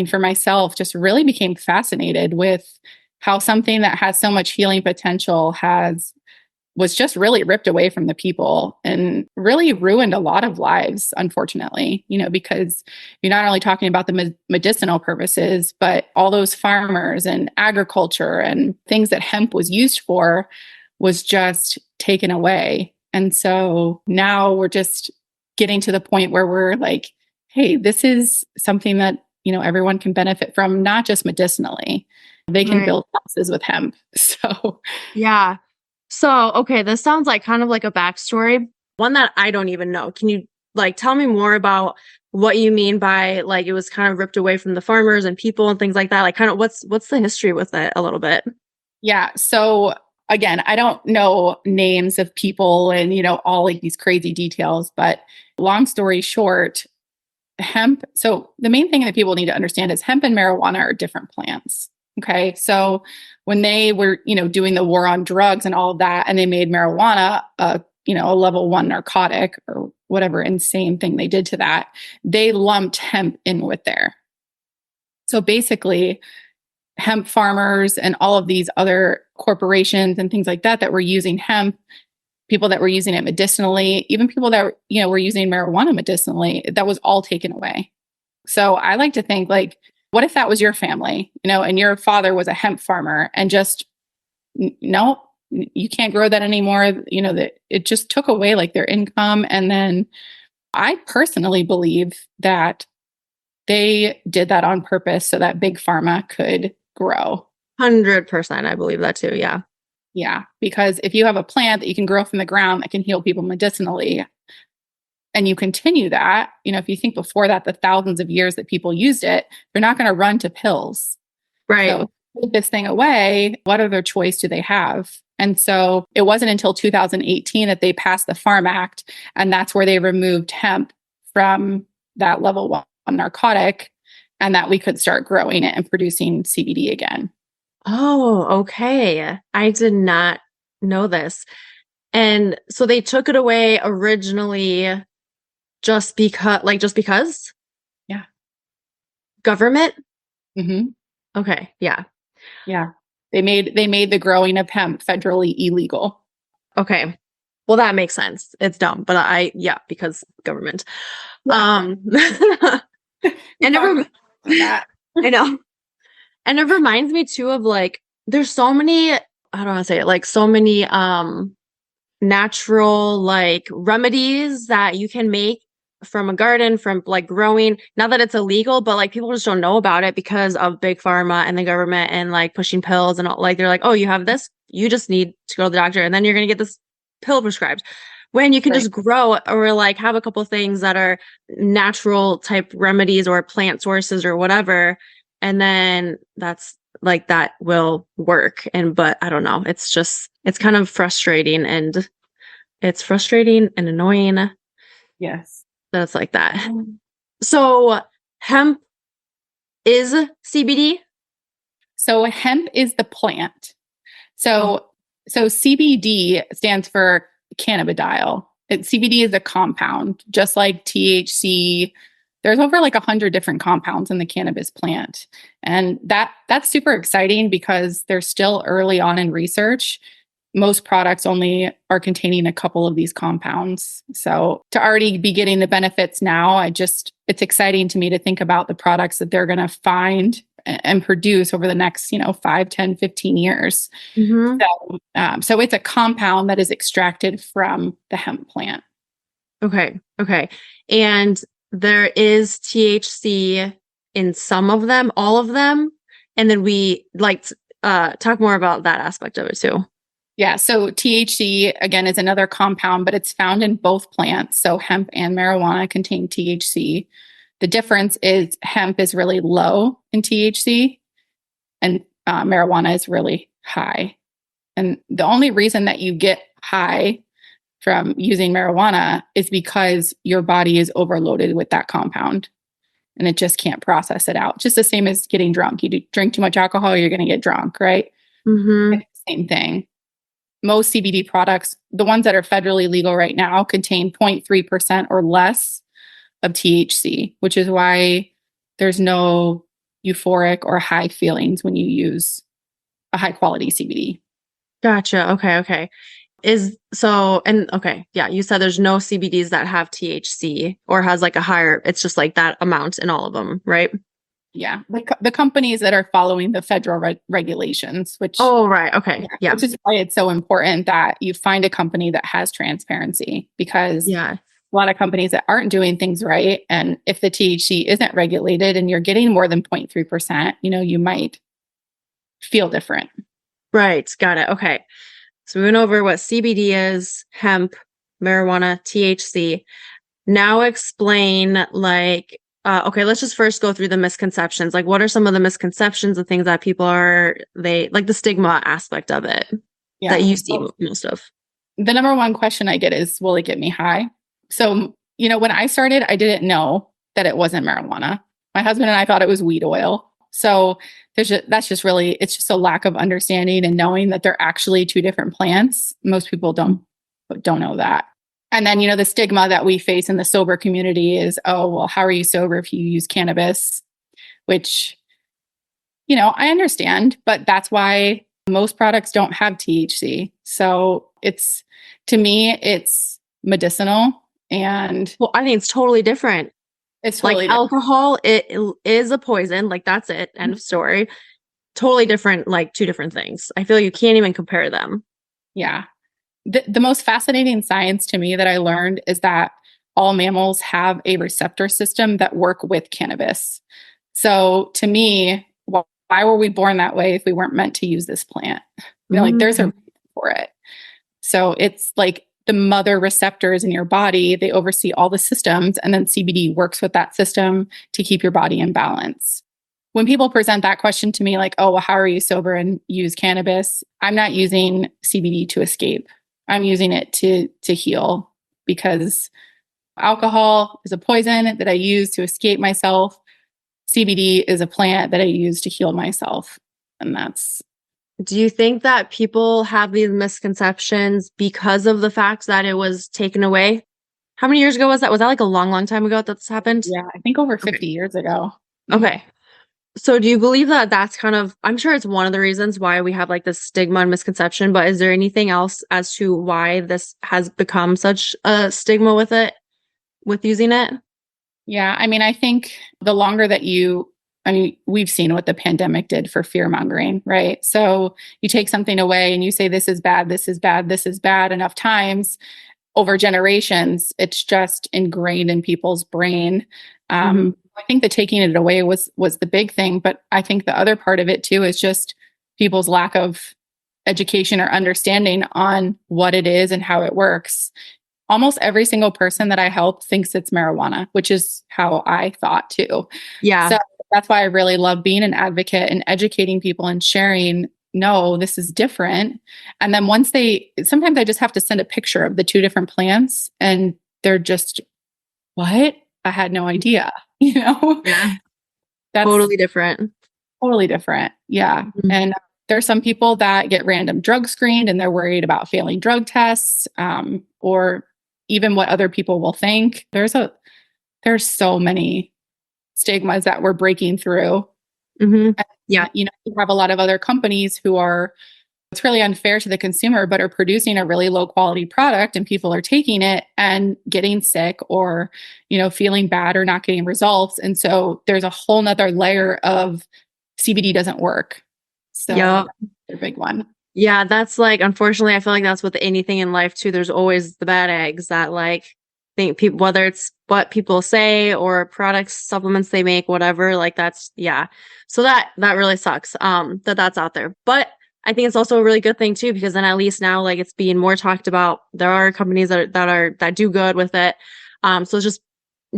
for myself, just really became fascinated with how something that has so much healing potential was just really ripped away from the people and really ruined a lot of lives, unfortunately, because you're not only talking about the medicinal purposes, but all those farmers and agriculture and things that hemp was used for was just taken away. And so now we're just getting to the point where we're like, hey, this is something that, everyone can benefit from, not just medicinally. They can Right. build houses with hemp. So, Yeah. So, okay, this sounds like kind of like a backstory, one that I don't even know. Can you like tell me more about what you mean by like it was kind of ripped away from the farmers and people and things like that? Like kind of what's the history with it a little bit? yeah. So again, I don't know names of people and, all like these crazy details, but long story short, hemp. So the main thing that people need to understand is hemp and marijuana are different plants. Okay. So when they were, doing the war on drugs and all of that, and they made marijuana a level 1 narcotic or whatever insane thing they did to that, they lumped hemp in with there. So basically, hemp farmers and all of these other corporations and things like that were using hemp, people that were using it medicinally, even people that were using marijuana medicinally, that was all taken away. So I like to think, like, what if that was your family, and your father was a hemp farmer and just no, you can't grow that anymore, that it just took away like their income. And then I personally believe that they did that on purpose so that big pharma could grow. 100%. I believe that too. Yeah. Yeah, because if you have a plant that you can grow from the ground that can heal people medicinally, and you continue that, if you think before that, the thousands of years that people used it, they're not going to run to pills. Right. So take this thing away, what other choice do they have? And so it wasn't until 2018 that they passed the Farm Act, and that's where they removed hemp from that level 1 narcotic, and that we could start growing it and producing CBD again. Oh, okay. I did not know this. And so they took it away originally just because Yeah. government? Hmm. Okay, yeah. Yeah. They made the growing of hemp federally illegal. Okay. Well, that makes sense. It's dumb, but yeah, because government. Yeah. And it rem- That. I know. And it reminds me too of like there's so many, I don't want to say it, like so many natural like remedies that you can make from a garden from like growing, not that it's illegal, but like people just don't know about it because of big pharma and the government and like pushing pills and all, like they're like, oh, you have this, you just need to go to the doctor and then you're going to get this pill prescribed, when you can Right. just grow or like have a couple things that are natural type remedies or plant sources or whatever, and then that's like that will work. And but I don't know, it's kind of frustrating, and it's frustrating and annoying that Yes. it's like that. So hemp is CBD. So hemp is the plant. Oh, So CBD stands for cannabidiol. CBD is a compound, just like THC. There's over like 100 different compounds in the cannabis plant. And that's super exciting because they're still early on in research. Most products only are containing a couple of these compounds. So to already be getting the benefits now, it's exciting to me to think about the products that they're going to find and produce over the next, 5, 10, 15 years. mhm. So it's a compound that is extracted from the hemp plant. Okay. Okay. And there is THC in some of them, all of them. And then we like talk more about that aspect of it too. Yeah. So THC, again, is another compound, but it's found in both plants. So hemp and marijuana contain THC. The difference is hemp is really low in THC and marijuana is really high. And the only reason that you get high from using marijuana is because your body is overloaded with that compound and it just can't process it out. Just the same as getting drunk. You drink too much alcohol, you're going to get drunk, right? Mm-hmm. Same thing. Most CBD products, the ones that are federally legal right now, contain 0.3% or less of THC, which is why there's no euphoric or high feelings when you use a high quality CBD. Gotcha. Okay. Yeah, you said there's no CBDs that have THC or has like a higher, it's just like that amount in all of them, right? Yeah. The companies that are following the federal regulations, which, Oh, right. Okay. Yeah. which is why it's so important that you find a company that has transparency, because Yeah. a lot of companies that aren't doing things right. And if the THC isn't regulated and you're getting more than 0.3%, you might feel different. Right. Got it. Okay. So we went over what CBD is, hemp, marijuana, THC. Now explain okay, let's just first go through the misconceptions. Like, what are some of the misconceptions, the things that people like the stigma aspect of it that you see most of? The number one question I get is, will it get me high? So, when I started, I didn't know that it wasn't marijuana. My husband and I thought it was weed oil. So it's just a lack of understanding and knowing that they're actually two different plants. Most people don't know that. And then, the stigma that we face in the sober community is, oh, well, how are you sober if you use cannabis? Which, I understand, but that's why most products don't have THC. So to me, it's medicinal. And well, I think it's totally different. It's totally like alcohol, it is a poison. Like that's it. End of story. Totally different, like two different things. I feel you can't even compare them. Yeah. The most fascinating science to me that I learned is that all mammals have a receptor system that work with cannabis. So to me, why were we born that way if we weren't meant to use this plant? There's a reason for it. So it's like the mother receptors in your body, they oversee all the systems, and then CBD works with that system to keep your body in balance. When people present that question to me, like, oh, well, how are you sober and use cannabis? I'm not using CBD to escape. I'm using it to heal, because alcohol is a poison that I use to escape myself. CBD is a plant that I use to heal myself. And that's. Do you think that people have these misconceptions because of the fact that it was taken away? How many years ago was that? Was that like a long, long time ago that this happened? Yeah, I think over 50 years ago. Okay. So do you believe that that's I'm sure it's one of the reasons why we have like this stigma and misconception, but is there anything else as to why this has become such a stigma with using it? Yeah. I think the longer that we've seen what the pandemic did for fear mongering, right? So you take something away and you say, this is bad, this is bad, this is bad enough times over generations, it's just ingrained in people's brain. I think that taking it away was the big thing, but I think the other part of it too is just people's lack of education or understanding on what it is and how it works. Almost every single person that I help thinks it's marijuana, which is how I thought too. Yeah. So that's why I really love being an advocate and educating people and sharing, no, this is different. And then sometimes I just have to send a picture of the two different plants and they're just, what? I had no idea, Yeah. That's totally different. Totally different. Yeah. Mm-hmm. And there's some people that get random drug screened and they're worried about failing drug tests, or even what other people will think. There's so many stigmas that we're breaking through. Mm-hmm. Yeah. You have a lot of other companies who it's really unfair to the consumer, but are producing a really low quality product and people are taking it and getting sick or, feeling bad or not getting results. And so there's a whole nother layer of CBD doesn't work. So yep. That's a big one. Yeah. That's unfortunately, I feel like that's with anything in life too. There's always the bad eggs that think people, whether it's what people say or products, supplements they make, whatever, like that's, yeah. So that really sucks, that's out there. But I think it's also a really good thing too, because then at least now, like, it's being more talked about. There are companies that do good with it. So it's just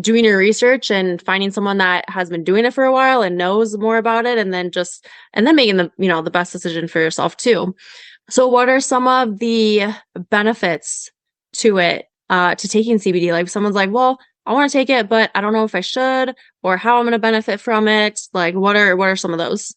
doing your research and finding someone that has been doing it for a while and knows more about it, and then making the best decision for yourself too. So what are some of the benefits to it, to taking CBD? Like, if someone's like, well, I want to take it, but I don't know if I should, or how I'm going to benefit from it. Like, what are some of those?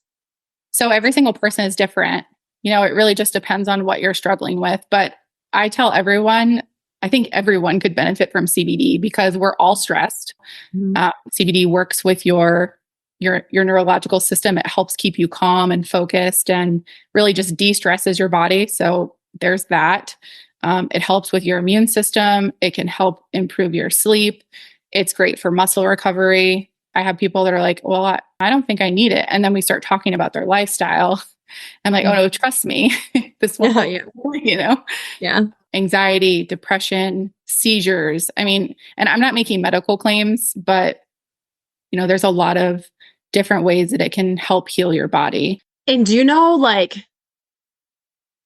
So every single person is different. It really just depends on what you're struggling with. But I tell everyone, I think everyone could benefit from CBD because we're all stressed. Mhm. CBD works with your neurological system. It helps keep you calm and focused and really just de-stresses your body. So there's that. It helps with your immune system. It can help improve your sleep. It's great for muscle recovery. I have people that are like, well, I don't think I need it. And then we start talking about their lifestyle. I'm like, oh no, trust me, this will Yeah, help, yeah, yeah. anxiety, depression, seizures. I mean, and I'm not making medical claims, but there's a lot of different ways that it can help heal your body. And do you know, like,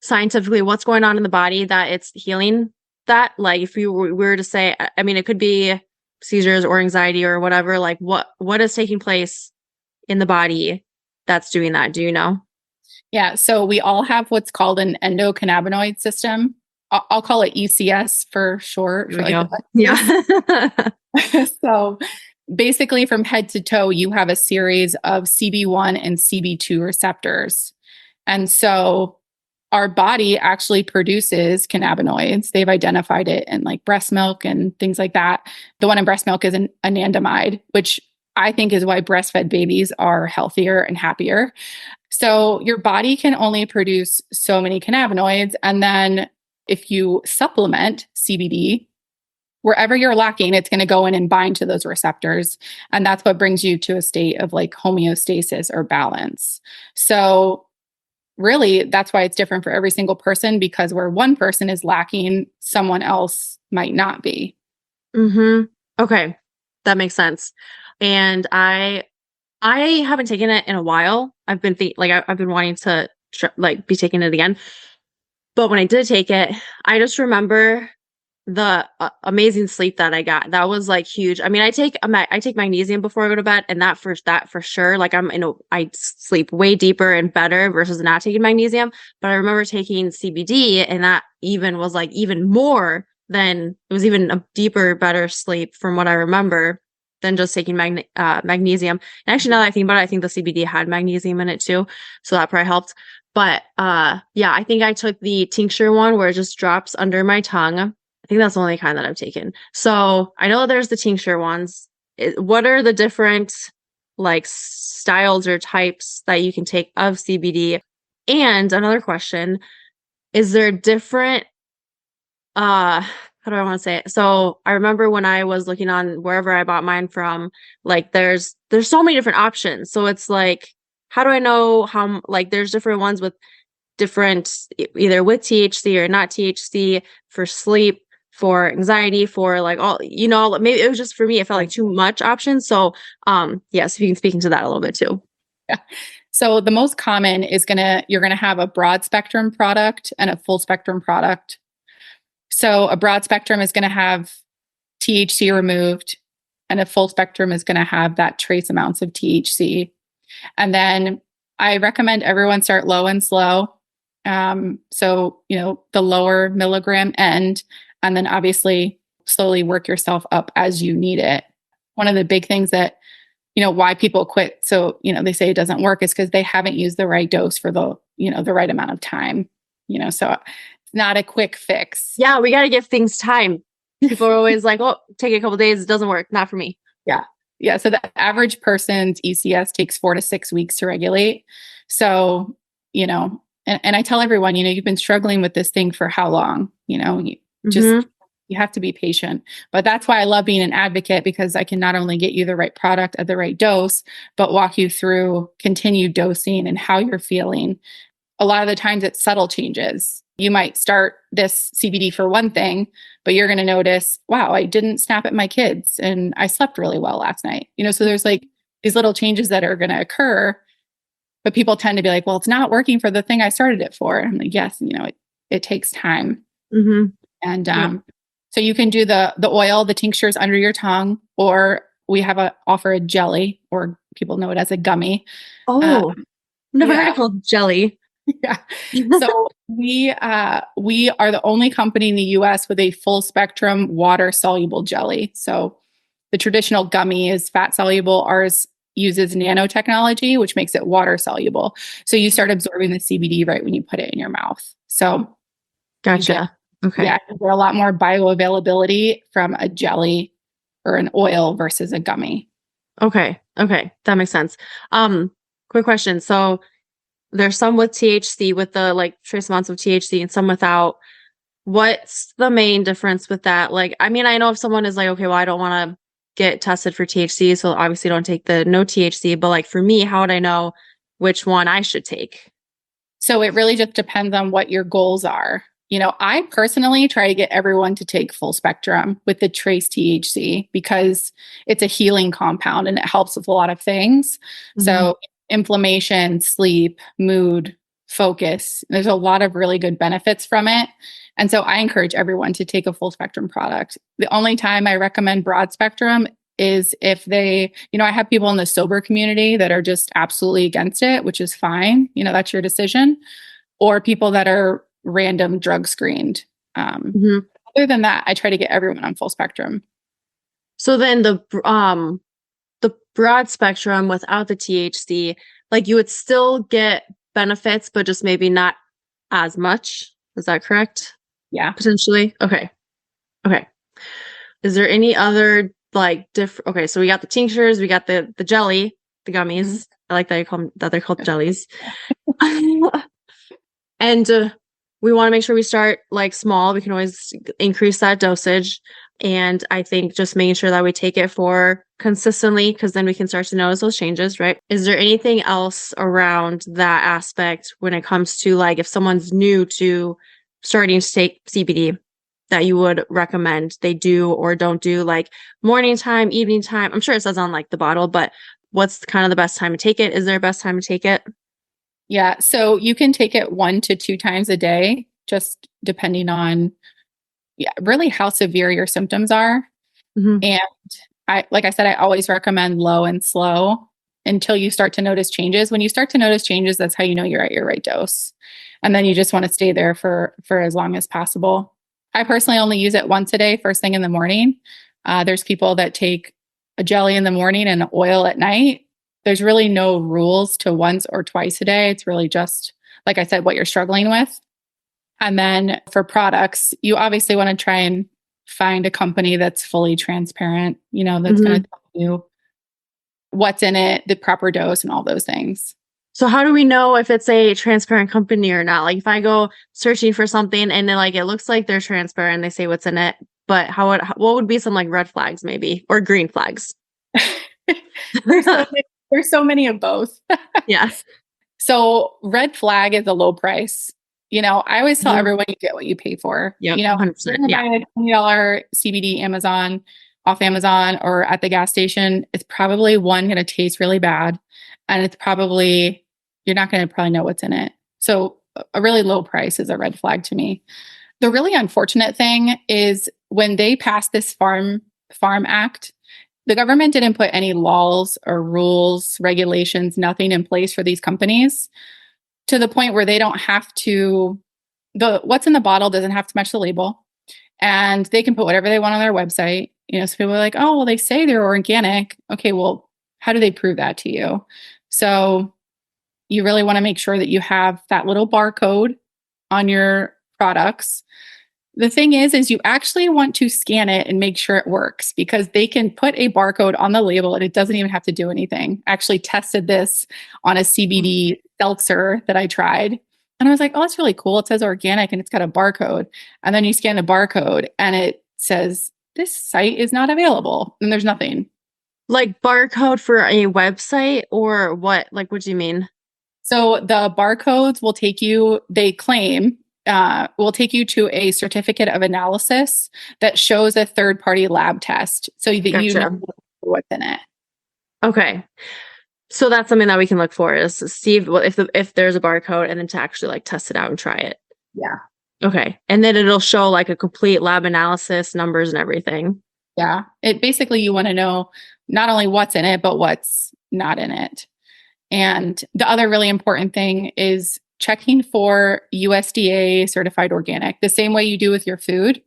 scientifically what's going on in the body that it's healing that? Like, if you were to say, I mean, it could be seizures or anxiety or whatever, like what is taking place in the body that's doing that? Do you know? Yeah. So we all have what's called an endocannabinoid system. I'll call it ECS for short. There we go. Yeah. So basically, from head to toe, you have a series of CB1 and CB2 receptors. And so our body actually produces cannabinoids. They've identified it in like breast milk and things like that. The one in breast milk is an anandamide, which I think is why breastfed babies are healthier and happier. So your body can only produce so many cannabinoids. And then if you supplement CBD, wherever you're lacking, it's going to go in and bind to those receptors. And that's what brings you to a state of like homeostasis or balance. So really, that's why it's different for every single person, because where one person is lacking, someone else might not be. Okay. That makes sense. And I haven't taken it in a while. I've been I've been wanting to be taking it again. But when I did take it, I just remember the amazing sleep that I got. That was like huge. I mean, I take magnesium before I go to bed, and that for sure. Like, I sleep way deeper and better versus not taking magnesium. But I remember taking CBD, and that even was like even more than it was even a deeper, better sleep from what I remember than just taking magnesium. And actually, now that I think about it, I think the CBD had magnesium in it too, so that probably helped. But yeah, I think I took the tincture one where it just drops under my tongue. I think that's the only kind that I've taken. So I know there's the tincture ones. What are the different like styles or types that you can take of CBD? And another question, is there different how do I want to say it? So I remember when I was looking on wherever I bought mine from, like there's so many different options. So it's like, how do I know how, like, there's different ones with different, either with THC or not THC, for sleep, for anxiety, for like all, maybe it was just for me, it felt like too much options. So yes, if you can speak into that a little bit too. Yeah. So the most common is you're gonna have a broad spectrum product and a full spectrum product. So a broad spectrum is going to have THC removed, and a full spectrum is going to have that trace amounts of THC. And then I recommend everyone start low and slow. So, the lower milligram end, and then obviously slowly work yourself up as you need it. One of the big things that, why people quit, so, they say it doesn't work, is because they haven't used the right dose for the right amount of time, so it's not a quick fix. Yeah, we got to give things time. People are always like, oh, take a couple days. It doesn't work. Not for me. Yeah. Yeah. So the average person's ECS takes 4 to 6 weeks to regulate. So, and I tell everyone, you've been struggling with this thing for how long? You have to be patient. But that's why I love being an advocate, because I can not only get you the right product at the right dose, but walk you through continued dosing and how you're feeling. A lot of the times it's subtle changes. You might start this CBD for one thing, but you're going to notice, wow, I didn't snap at my kids and I slept really well last night. So there's like these little changes that are going to occur, but people tend to be like, well, it's not working for the thing I started it for. And I'm like, yes, it takes time. Mm-hmm. And Yep. so you can do the oil, the tinctures under your tongue, or we offer a jelly, or people know it as a gummy. Oh, never heard Yeah. it called jelly. Yeah. So we are the only company in the US with a full spectrum water soluble jelly. So the traditional gummy is fat soluble. Ours uses nanotechnology, which makes it water soluble. So you start absorbing the CBD right when you put it in your mouth. So Gotcha. Okay. yeah, there's a lot more bioavailability from a jelly or an oil versus a gummy. Okay. That makes sense. Quick question. So there's some with THC, with the like trace amounts of THC, and some without. What's the main difference with that? Like, I mean, I know if someone is like, okay, well, I don't want to get tested for THC, so obviously don't take the no THC, but like for me, how would I know which one I should take? So it really just depends on what your goals are. I personally try to get everyone to take full spectrum with the trace THC because it's a healing compound and it helps with a lot of things. Mm-hmm. So inflammation, sleep, mood, focus, there's a lot of really good benefits from it. And so I encourage everyone to take a full spectrum product. The only time I recommend broad spectrum is if they, I have people in the sober community that are just absolutely against it, which is fine. That's your decision. Or people that are random drug screened. Mm-hmm. Other than that, I try to get everyone on full spectrum. So then the broad spectrum without the THC, like you would still get benefits, but just maybe not as much. Is that correct? Yeah. Potentially. Okay. Is there any other like different? Okay, so we got the tinctures, we got the jelly, the gummies. Mm-hmm. I like that you call them, that they're called jellies. And we want to make sure we start like small. We can always increase that dosage. And I think just making sure that we take it for consistently, because then we can start to notice those changes, right? Is there anything else around that aspect when it comes to like if someone's new to starting to take CBD that you would recommend they do or don't do, like morning time, evening time? I'm sure it says on like the bottle, but what's kind of the best time to take it? Is there a best time to take it? Yeah. So you can take it 1 to 2 times a day, just depending on really how severe your symptoms are. Mm-hmm. And like I said, I always recommend low and slow until you start to notice changes. When you start to notice changes, that's how you know you're at your right dose. And then you just want to stay there for as long as possible. I personally only use it once a day, first thing in the morning. There's people that take a jelly in the morning and oil at night. There's really no rules to once or twice a day. It's really just, like I said, what you're struggling with. And then for products, you obviously want to try and find a company that's fully transparent, that's Mm-hmm. going to tell you what's in it, the proper dose, and all those things. So how do we know if it's a transparent company or not? Like if I go searching for something and then like it looks like they're transparent, they say what's in it, but what would be some like red flags maybe, or green flags? There's so many of both. Yes. So red flag is a low price. I always tell Mhm. everyone you get what you pay for. Yep, You're 100%. gonna Yeah. buy a $20 CBD off Amazon or at the gas station. It's probably going to taste really bad, and you're not going to probably know what's in it. So a really low price is a red flag to me. The really unfortunate thing is when they passed this Farm Act, the government didn't put any laws or rules, regulations, nothing in place for these companies, to the point where they don't have to, what's in the bottle doesn't have to match the label, and they can put whatever they want on their website. So people are like, oh, well, they say they're organic. Okay, well, how do they prove that to you? So you really want to make sure that you have that little barcode on your products. The thing is you actually want to scan it and make sure it works, because they can put a barcode on the label and it doesn't even have to do anything. I actually tested this on a CBD seltzer that I tried. And I was like, oh, that's really cool. It says organic and it's got a barcode. And then you scan the barcode and it says, this site is not available. And there's nothing. Like barcode for a website or what? Like, what do you mean? So the barcodes will take you, they claim, will take you to a certificate of analysis that shows a third-party lab test so that you know Gotcha. what's in it. Okay. So that's something that we can look for is to see if there's a barcode and then to actually like test it out and try it. Yeah. Okay. And then it'll show like a complete lab analysis, numbers and everything. Yeah. It basically, you want to know not only what's in it, but what's not in it. And the other really important thing is checking for USDA certified organic, the same way you do with your food,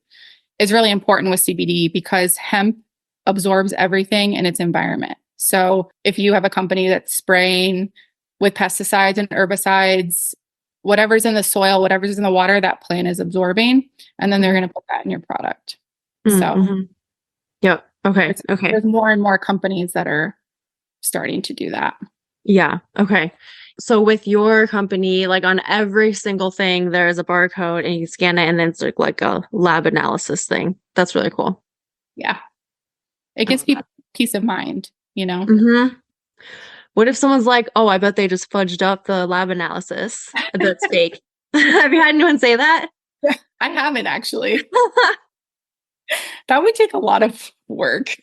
is really important with CBD because hemp absorbs everything in its environment. So if you have a company that's spraying with pesticides and herbicides, whatever's in the soil, whatever's in the water, that plant is absorbing, and then they're going to put that in your product. So Mm-hmm. Yep. Okay. Okay. there's more and more companies that are starting to do that. Yeah. Okay. So with your company, like on every single thing, there's a barcode and you can scan it and then it's like a lab analysis thing. That's really cool. Yeah. It gives people peace of mind, you know? Mm-hmm. What if someone's like, oh, I bet they just fudged up the lab analysis. That's fake. Have you had anyone say that? I haven't actually. That would take a lot of work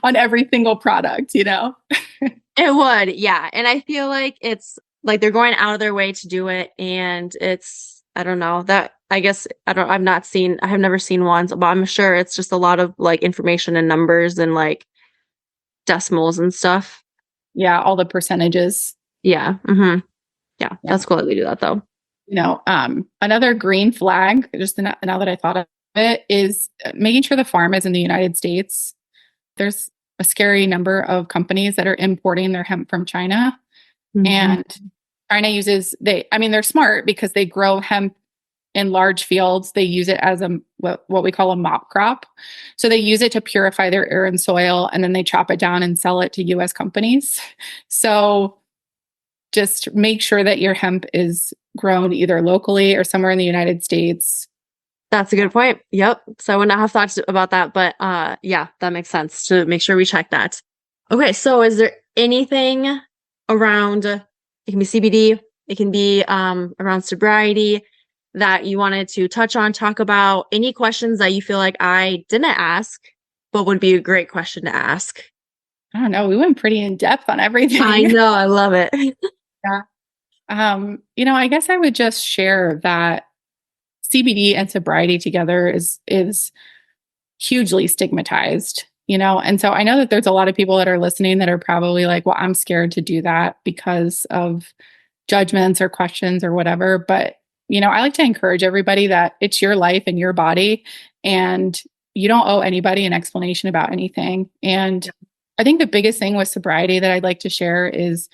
on every single product, you know? It would. Yeah. And I feel like it's like they're going out of their way to do it. And it's, I don't know that I guess I have never seen one, but I'm sure it's just a lot of like information and numbers and like decimals and stuff. Yeah, all the percentages. Yeah. Mm-hmm. Yeah. That's cool that they do that though. You know, another green flag, just now that I thought of it, is making sure the farm is in the United States. There's a scary number of companies that are importing their hemp from China. Mm-hmm. And China they're smart because they grow hemp in large fields. They use it as what we call a mop crop. So they use it to purify their air and soil, and then they chop it down and sell it to US companies. So just make sure that your hemp is grown either locally or somewhere in the United States. That's a good point. Yep. So I would not have thought about that, but yeah, that makes sense to make sure we check that. Okay. So is there anything around, it can be CBD, it can be around sobriety that you wanted to touch on, talk about, any questions that you feel like I didn't ask, but would be a great question to ask? I don't know. We went pretty in depth on everything. I know. I love it. Yeah. I guess I would just share that CBD and sobriety together is hugely stigmatized, and so I know that there's a lot of people that are listening that are probably like, well, I'm scared to do that because of judgments or questions or whatever. But, I like to encourage everybody that it's your life and your body, and you don't owe anybody an explanation about anything. And I think the biggest thing with sobriety that I'd like to share is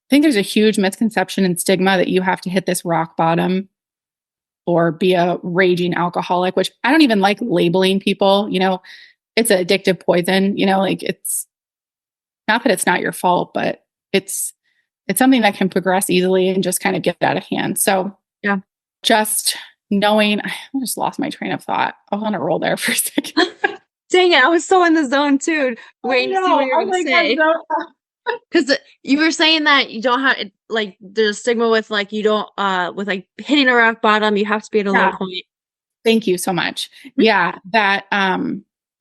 I think there's a huge misconception and stigma that you have to hit this rock bottom or be a raging alcoholic, which I don't even like labeling people. It's an addictive poison, like it's not that it's not your fault, but it's something that can progress easily and just kind of get out of hand. So yeah, just knowing, I just lost my train of thought. I was on a roll there for a second. Dang it. I was so in the zone too. Waiting to see what you were going to say. Because you were saying that you don't have like there's stigma with like you don't with like hitting a rock bottom, you have to be at a low point. Thank you so much. Yeah, that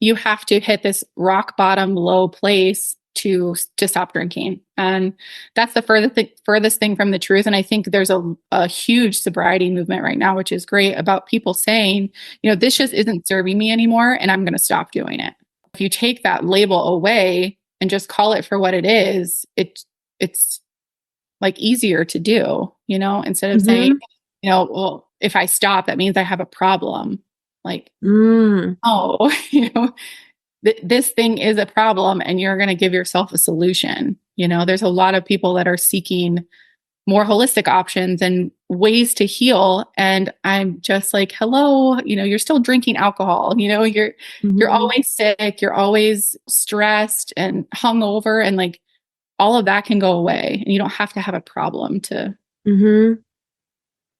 you have to hit this rock bottom low place to stop drinking, and that's the furthest thing from the truth. And I think there's a huge sobriety movement right now, which is great, about people saying, this just isn't serving me anymore, and I'm going to stop doing it. If you take that label away and just call it for what it is, it's like easier to do, instead of saying, well, if I stop, that means I have a problem. Like, oh, this thing is a problem and you're going to give yourself a solution. There's a lot of people that are seeking more holistic options and ways to heal. And I'm just like, hello, you're still drinking alcohol, you're always sick, you're always stressed and hungover, and like all of that can go away. And you don't have to have a problem to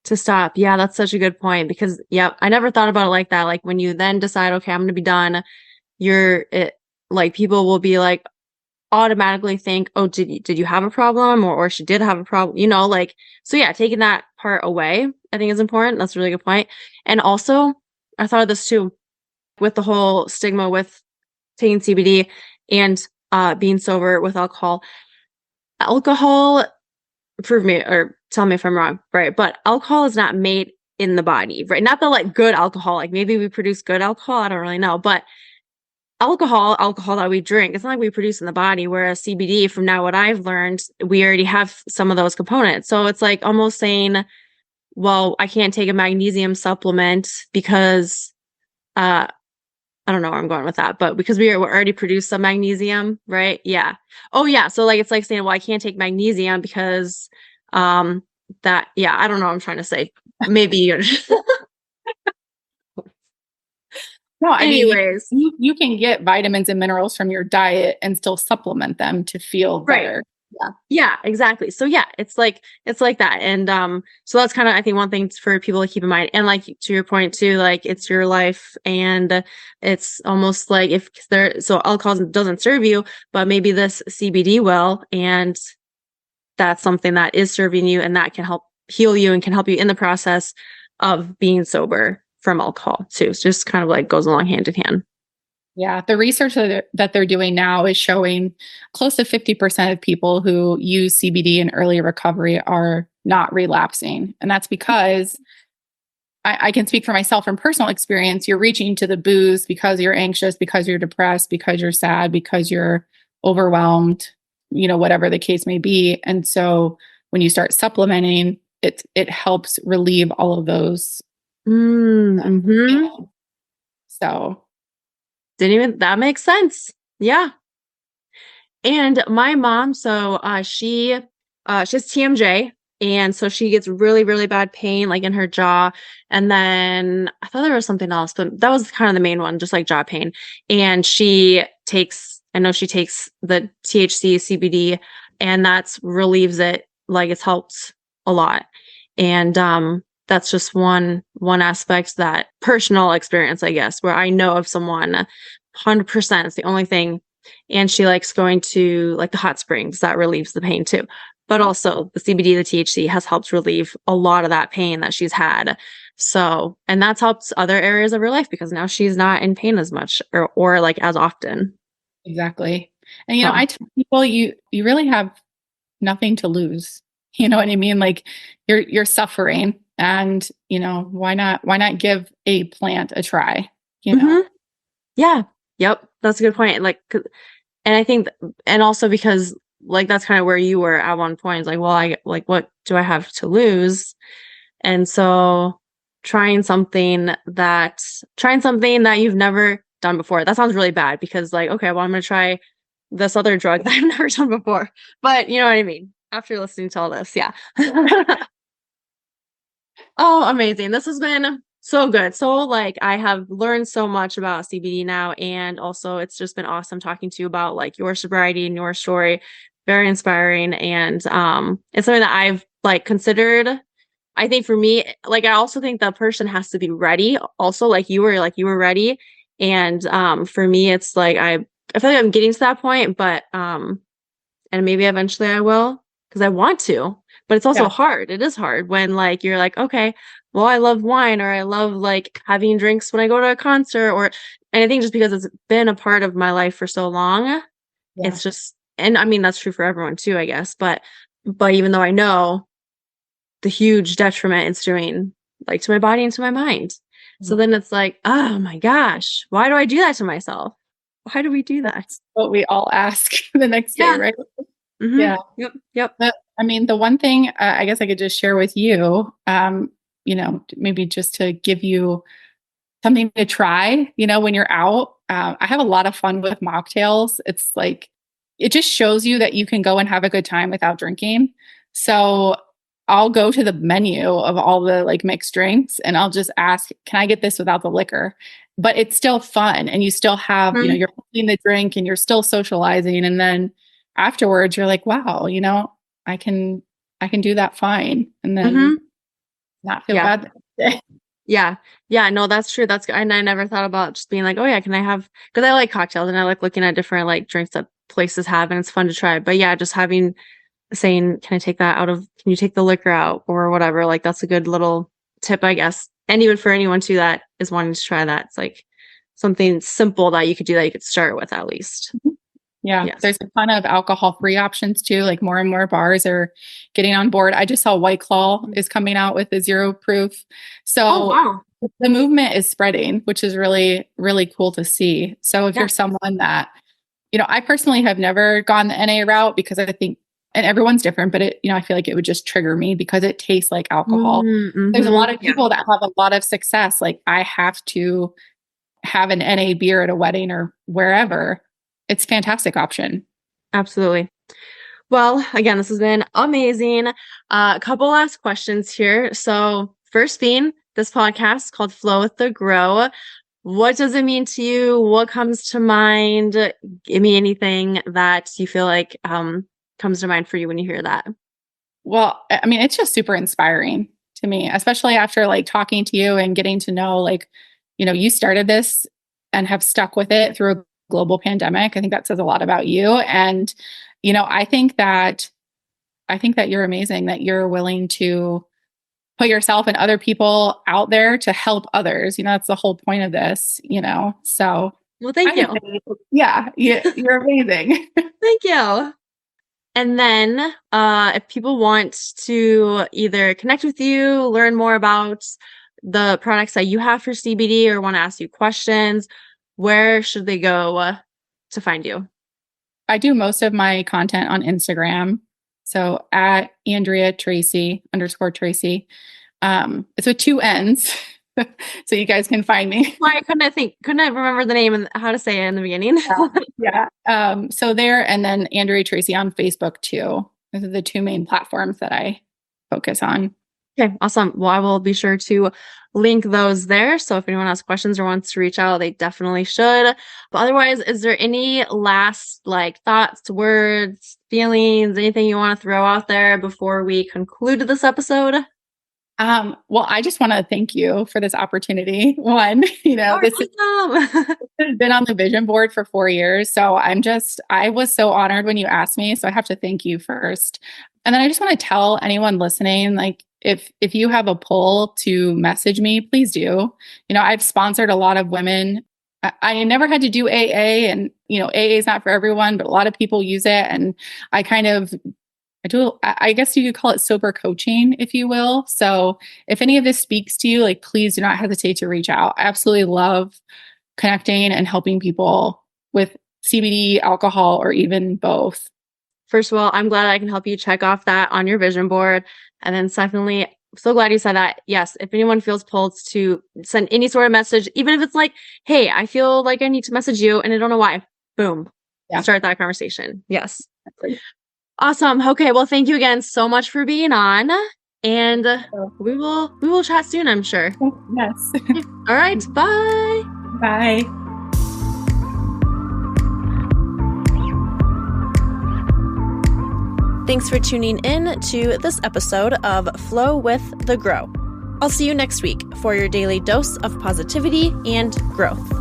stop. Yeah, that's such a good point because I never thought about it like that. Like when you then decide, okay, I'm going to be done, like people will be like, automatically think, oh, did you have a problem or she did have a problem, like, so yeah, taking that part away, I think is important. That's a really good point. And also, I thought of this too with the whole stigma with taking CBD and being sober with alcohol. Alcohol, prove me or tell me if I'm wrong, right? But alcohol is not made in the body, right? Not the like good alcohol. Like maybe we produce good alcohol. I don't really know. But alcohol that we drink, it's not like we produce in the body. Whereas CBD, from now what I've learned, we already have some of those components. So it's like almost saying, well, I can't take a magnesium supplement because I don't know where I'm going with that, but because we already produce some magnesium, right? Yeah. Oh yeah. So like it's like saying, well, I can't take magnesium because that yeah, I don't know what I'm trying to say. Maybe you're No, I mean, anyways. you can get vitamins and minerals from your diet and still supplement them to feel Right. better. Yeah. Yeah, exactly. So yeah, it's like that. And so that's kind of I think one thing for people to keep in mind. And like to your point too, like it's your life and it's almost like if there so alcohol doesn't serve you, but maybe this CBD will, and that's something that is serving you and that can help heal you and can help you in the process of being sober from alcohol too. So just kind of like goes along hand in hand. Yeah, the research that they're doing now is showing close to 50% of people who use CBD in early recovery are not relapsing. And that's because I can speak for myself from personal experience. You're reaching to the booze because you're anxious, because you're depressed, because you're sad, because you're overwhelmed, whatever the case may be. And so when you start supplementing, it helps relieve all of those. Mm-hmm. So That makes sense. Yeah. And my mom, so she has TMJ, and so she gets really, really bad pain like in her jaw. And then I thought there was something else, but that was kind of the main one, just like jaw pain. And I know she takes the THC CBD, and that's relieves it. Like it's helped a lot. And that's just one aspect, that personal experience, I guess, where I know of someone 100%. It's the only thing. And she likes going to like the hot springs, that relieves the pain too. But also the CBD, the THC has helped relieve a lot of that pain that she's had. So, and that's helped other areas of her life because now she's not in pain as much or like as often. exactly. And So, I tell people you really have nothing to lose. You know what I mean? Like you're suffering, and why not give a plant a try? mhm. Yeah. Yep. That's a good point. Like, and I think, and also because like that's kind of where you were at one point. It's like, well, I like, what do I have to lose? And so trying something that you've never done before. That sounds really bad because like, okay, well, I'm going to try this other drug that I've never done before. But you know what I mean? After listening to all this. Yeah. Oh, amazing. This has been so good. So like I have learned so much about CBD now, and also it's just been awesome talking to you about like your sobriety and your story. Very inspiring, and it's something that I've like considered. I think for me, like I also think the person has to be ready also, like you were ready. And for me it's like I feel like I'm getting to that point, but and maybe eventually I will because I want to, but it's also Yeah. hard. It is hard when like you're like, okay, well, I love wine or I love like having drinks when I go to a concert, or and I think just because it's been a part of my life for so long, Yeah. it's just, and I mean that's true for everyone too, I guess. But even though I know the huge detriment it's doing like to my body and to my mind. So then it's like, oh my gosh, why do I do that to myself? Why do we do that? What we all ask the next day, Yeah. right? Mm-hmm. Yeah. Yep. But I mean, the one thing I guess I could just share with you, maybe just to give you something to try, when you're out. I have a lot of fun with mocktails. It's like, it just shows you that you can go and have a good time without drinking. So I'll go to the menu of all the like mixed drinks and I'll just ask, can I get this without the liquor? But it's still fun. And you still have, Mhm. you're holding the drink and you're still socializing. And then afterwards you're like, wow, I can do that fine. And then Mhm. not feel Yeah. bad the next day. Yeah. Yeah. No, that's true. And I never thought about just being like, oh yeah, can I have, because I like cocktails and I like looking at different like drinks that places have and it's fun to try. But yeah, just having saying, can you take the liquor out or whatever? Like that's a good little tip, I guess. And even for anyone too that is wanting to try that, it's like something simple that you could do that you could start with at least. Yeah, Yes. there's a ton of alcohol-free options too. Like more and more bars are getting on board. I just saw White Claw is coming out with a 0 proof. So wow. the movement is spreading, which is really, really cool to see. So if you're someone that, I personally have never gone the NA route because I think, and everyone's different, but I feel like it would just trigger me because it tastes like alcohol. Mm-hmm. There's a lot of people that have a lot of success. Like I have to have an NA beer at a wedding or wherever. It's a fantastic option. Absolutely. Well, again, this has been amazing. A couple last questions here. So first being this podcast called Flow with the Grow. What does it mean to you? What comes to mind? Give me anything that you feel like comes to mind for you when you hear that. Well, I mean, it's just super inspiring to me, especially after like talking to you and getting to know you started this and have stuck with it through a global pandemic. I think that says a lot about you. And, I think that you're amazing, that you're willing to put yourself and other people out there to help others. That's the whole point of this, so. Well, thank you. You're amazing. Thank you. And then if people want to either connect with you, learn more about the products that you have for CBD or want to ask you questions, where should they go to find you? I do most of my content on Instagram. So at Anndrea Traci _Traci. It's with 2 N's. So you guys can find me. Why couldn't I remember the name and how to say it in the beginning? Yeah. So there, and then Anndrea Traci on Facebook too. Those are the 2 main platforms that I focus on. Okay, awesome. Well, I will be sure to link those there. So if anyone has questions or wants to reach out, they definitely should. But otherwise, is there any last thoughts, words, feelings, anything you want to throw out there before we conclude this episode? Well, I just want to thank you for this opportunity. One, this has been on the vision board for 4 years. So I was so honored when you asked me. So I have to thank you first. And then I just want to tell anyone listening, if you have a pull to message me, please do. I've sponsored a lot of women. I never had to do AA, and AA is not for everyone, but a lot of people use it. And I guess you could call it sober coaching, if you will. So if any of this speaks to you, please do not hesitate to reach out. I absolutely love connecting and helping people with CBD, alcohol, or even both. First of all, I'm glad I can help you check off that on your vision board. And then secondly, I'm so glad you said that. Yes, if anyone feels pulled to send any sort of message, even if it's hey, I feel like I need to message you and I don't know why, boom, start that conversation. Yes. Awesome. Okay. Well, thank you again so much for being on, and we will chat soon, I'm sure. Yes. All right. Bye. Bye. Thanks for tuning in to this episode of Flow with the Grow. I'll see you next week for your daily dose of positivity and growth.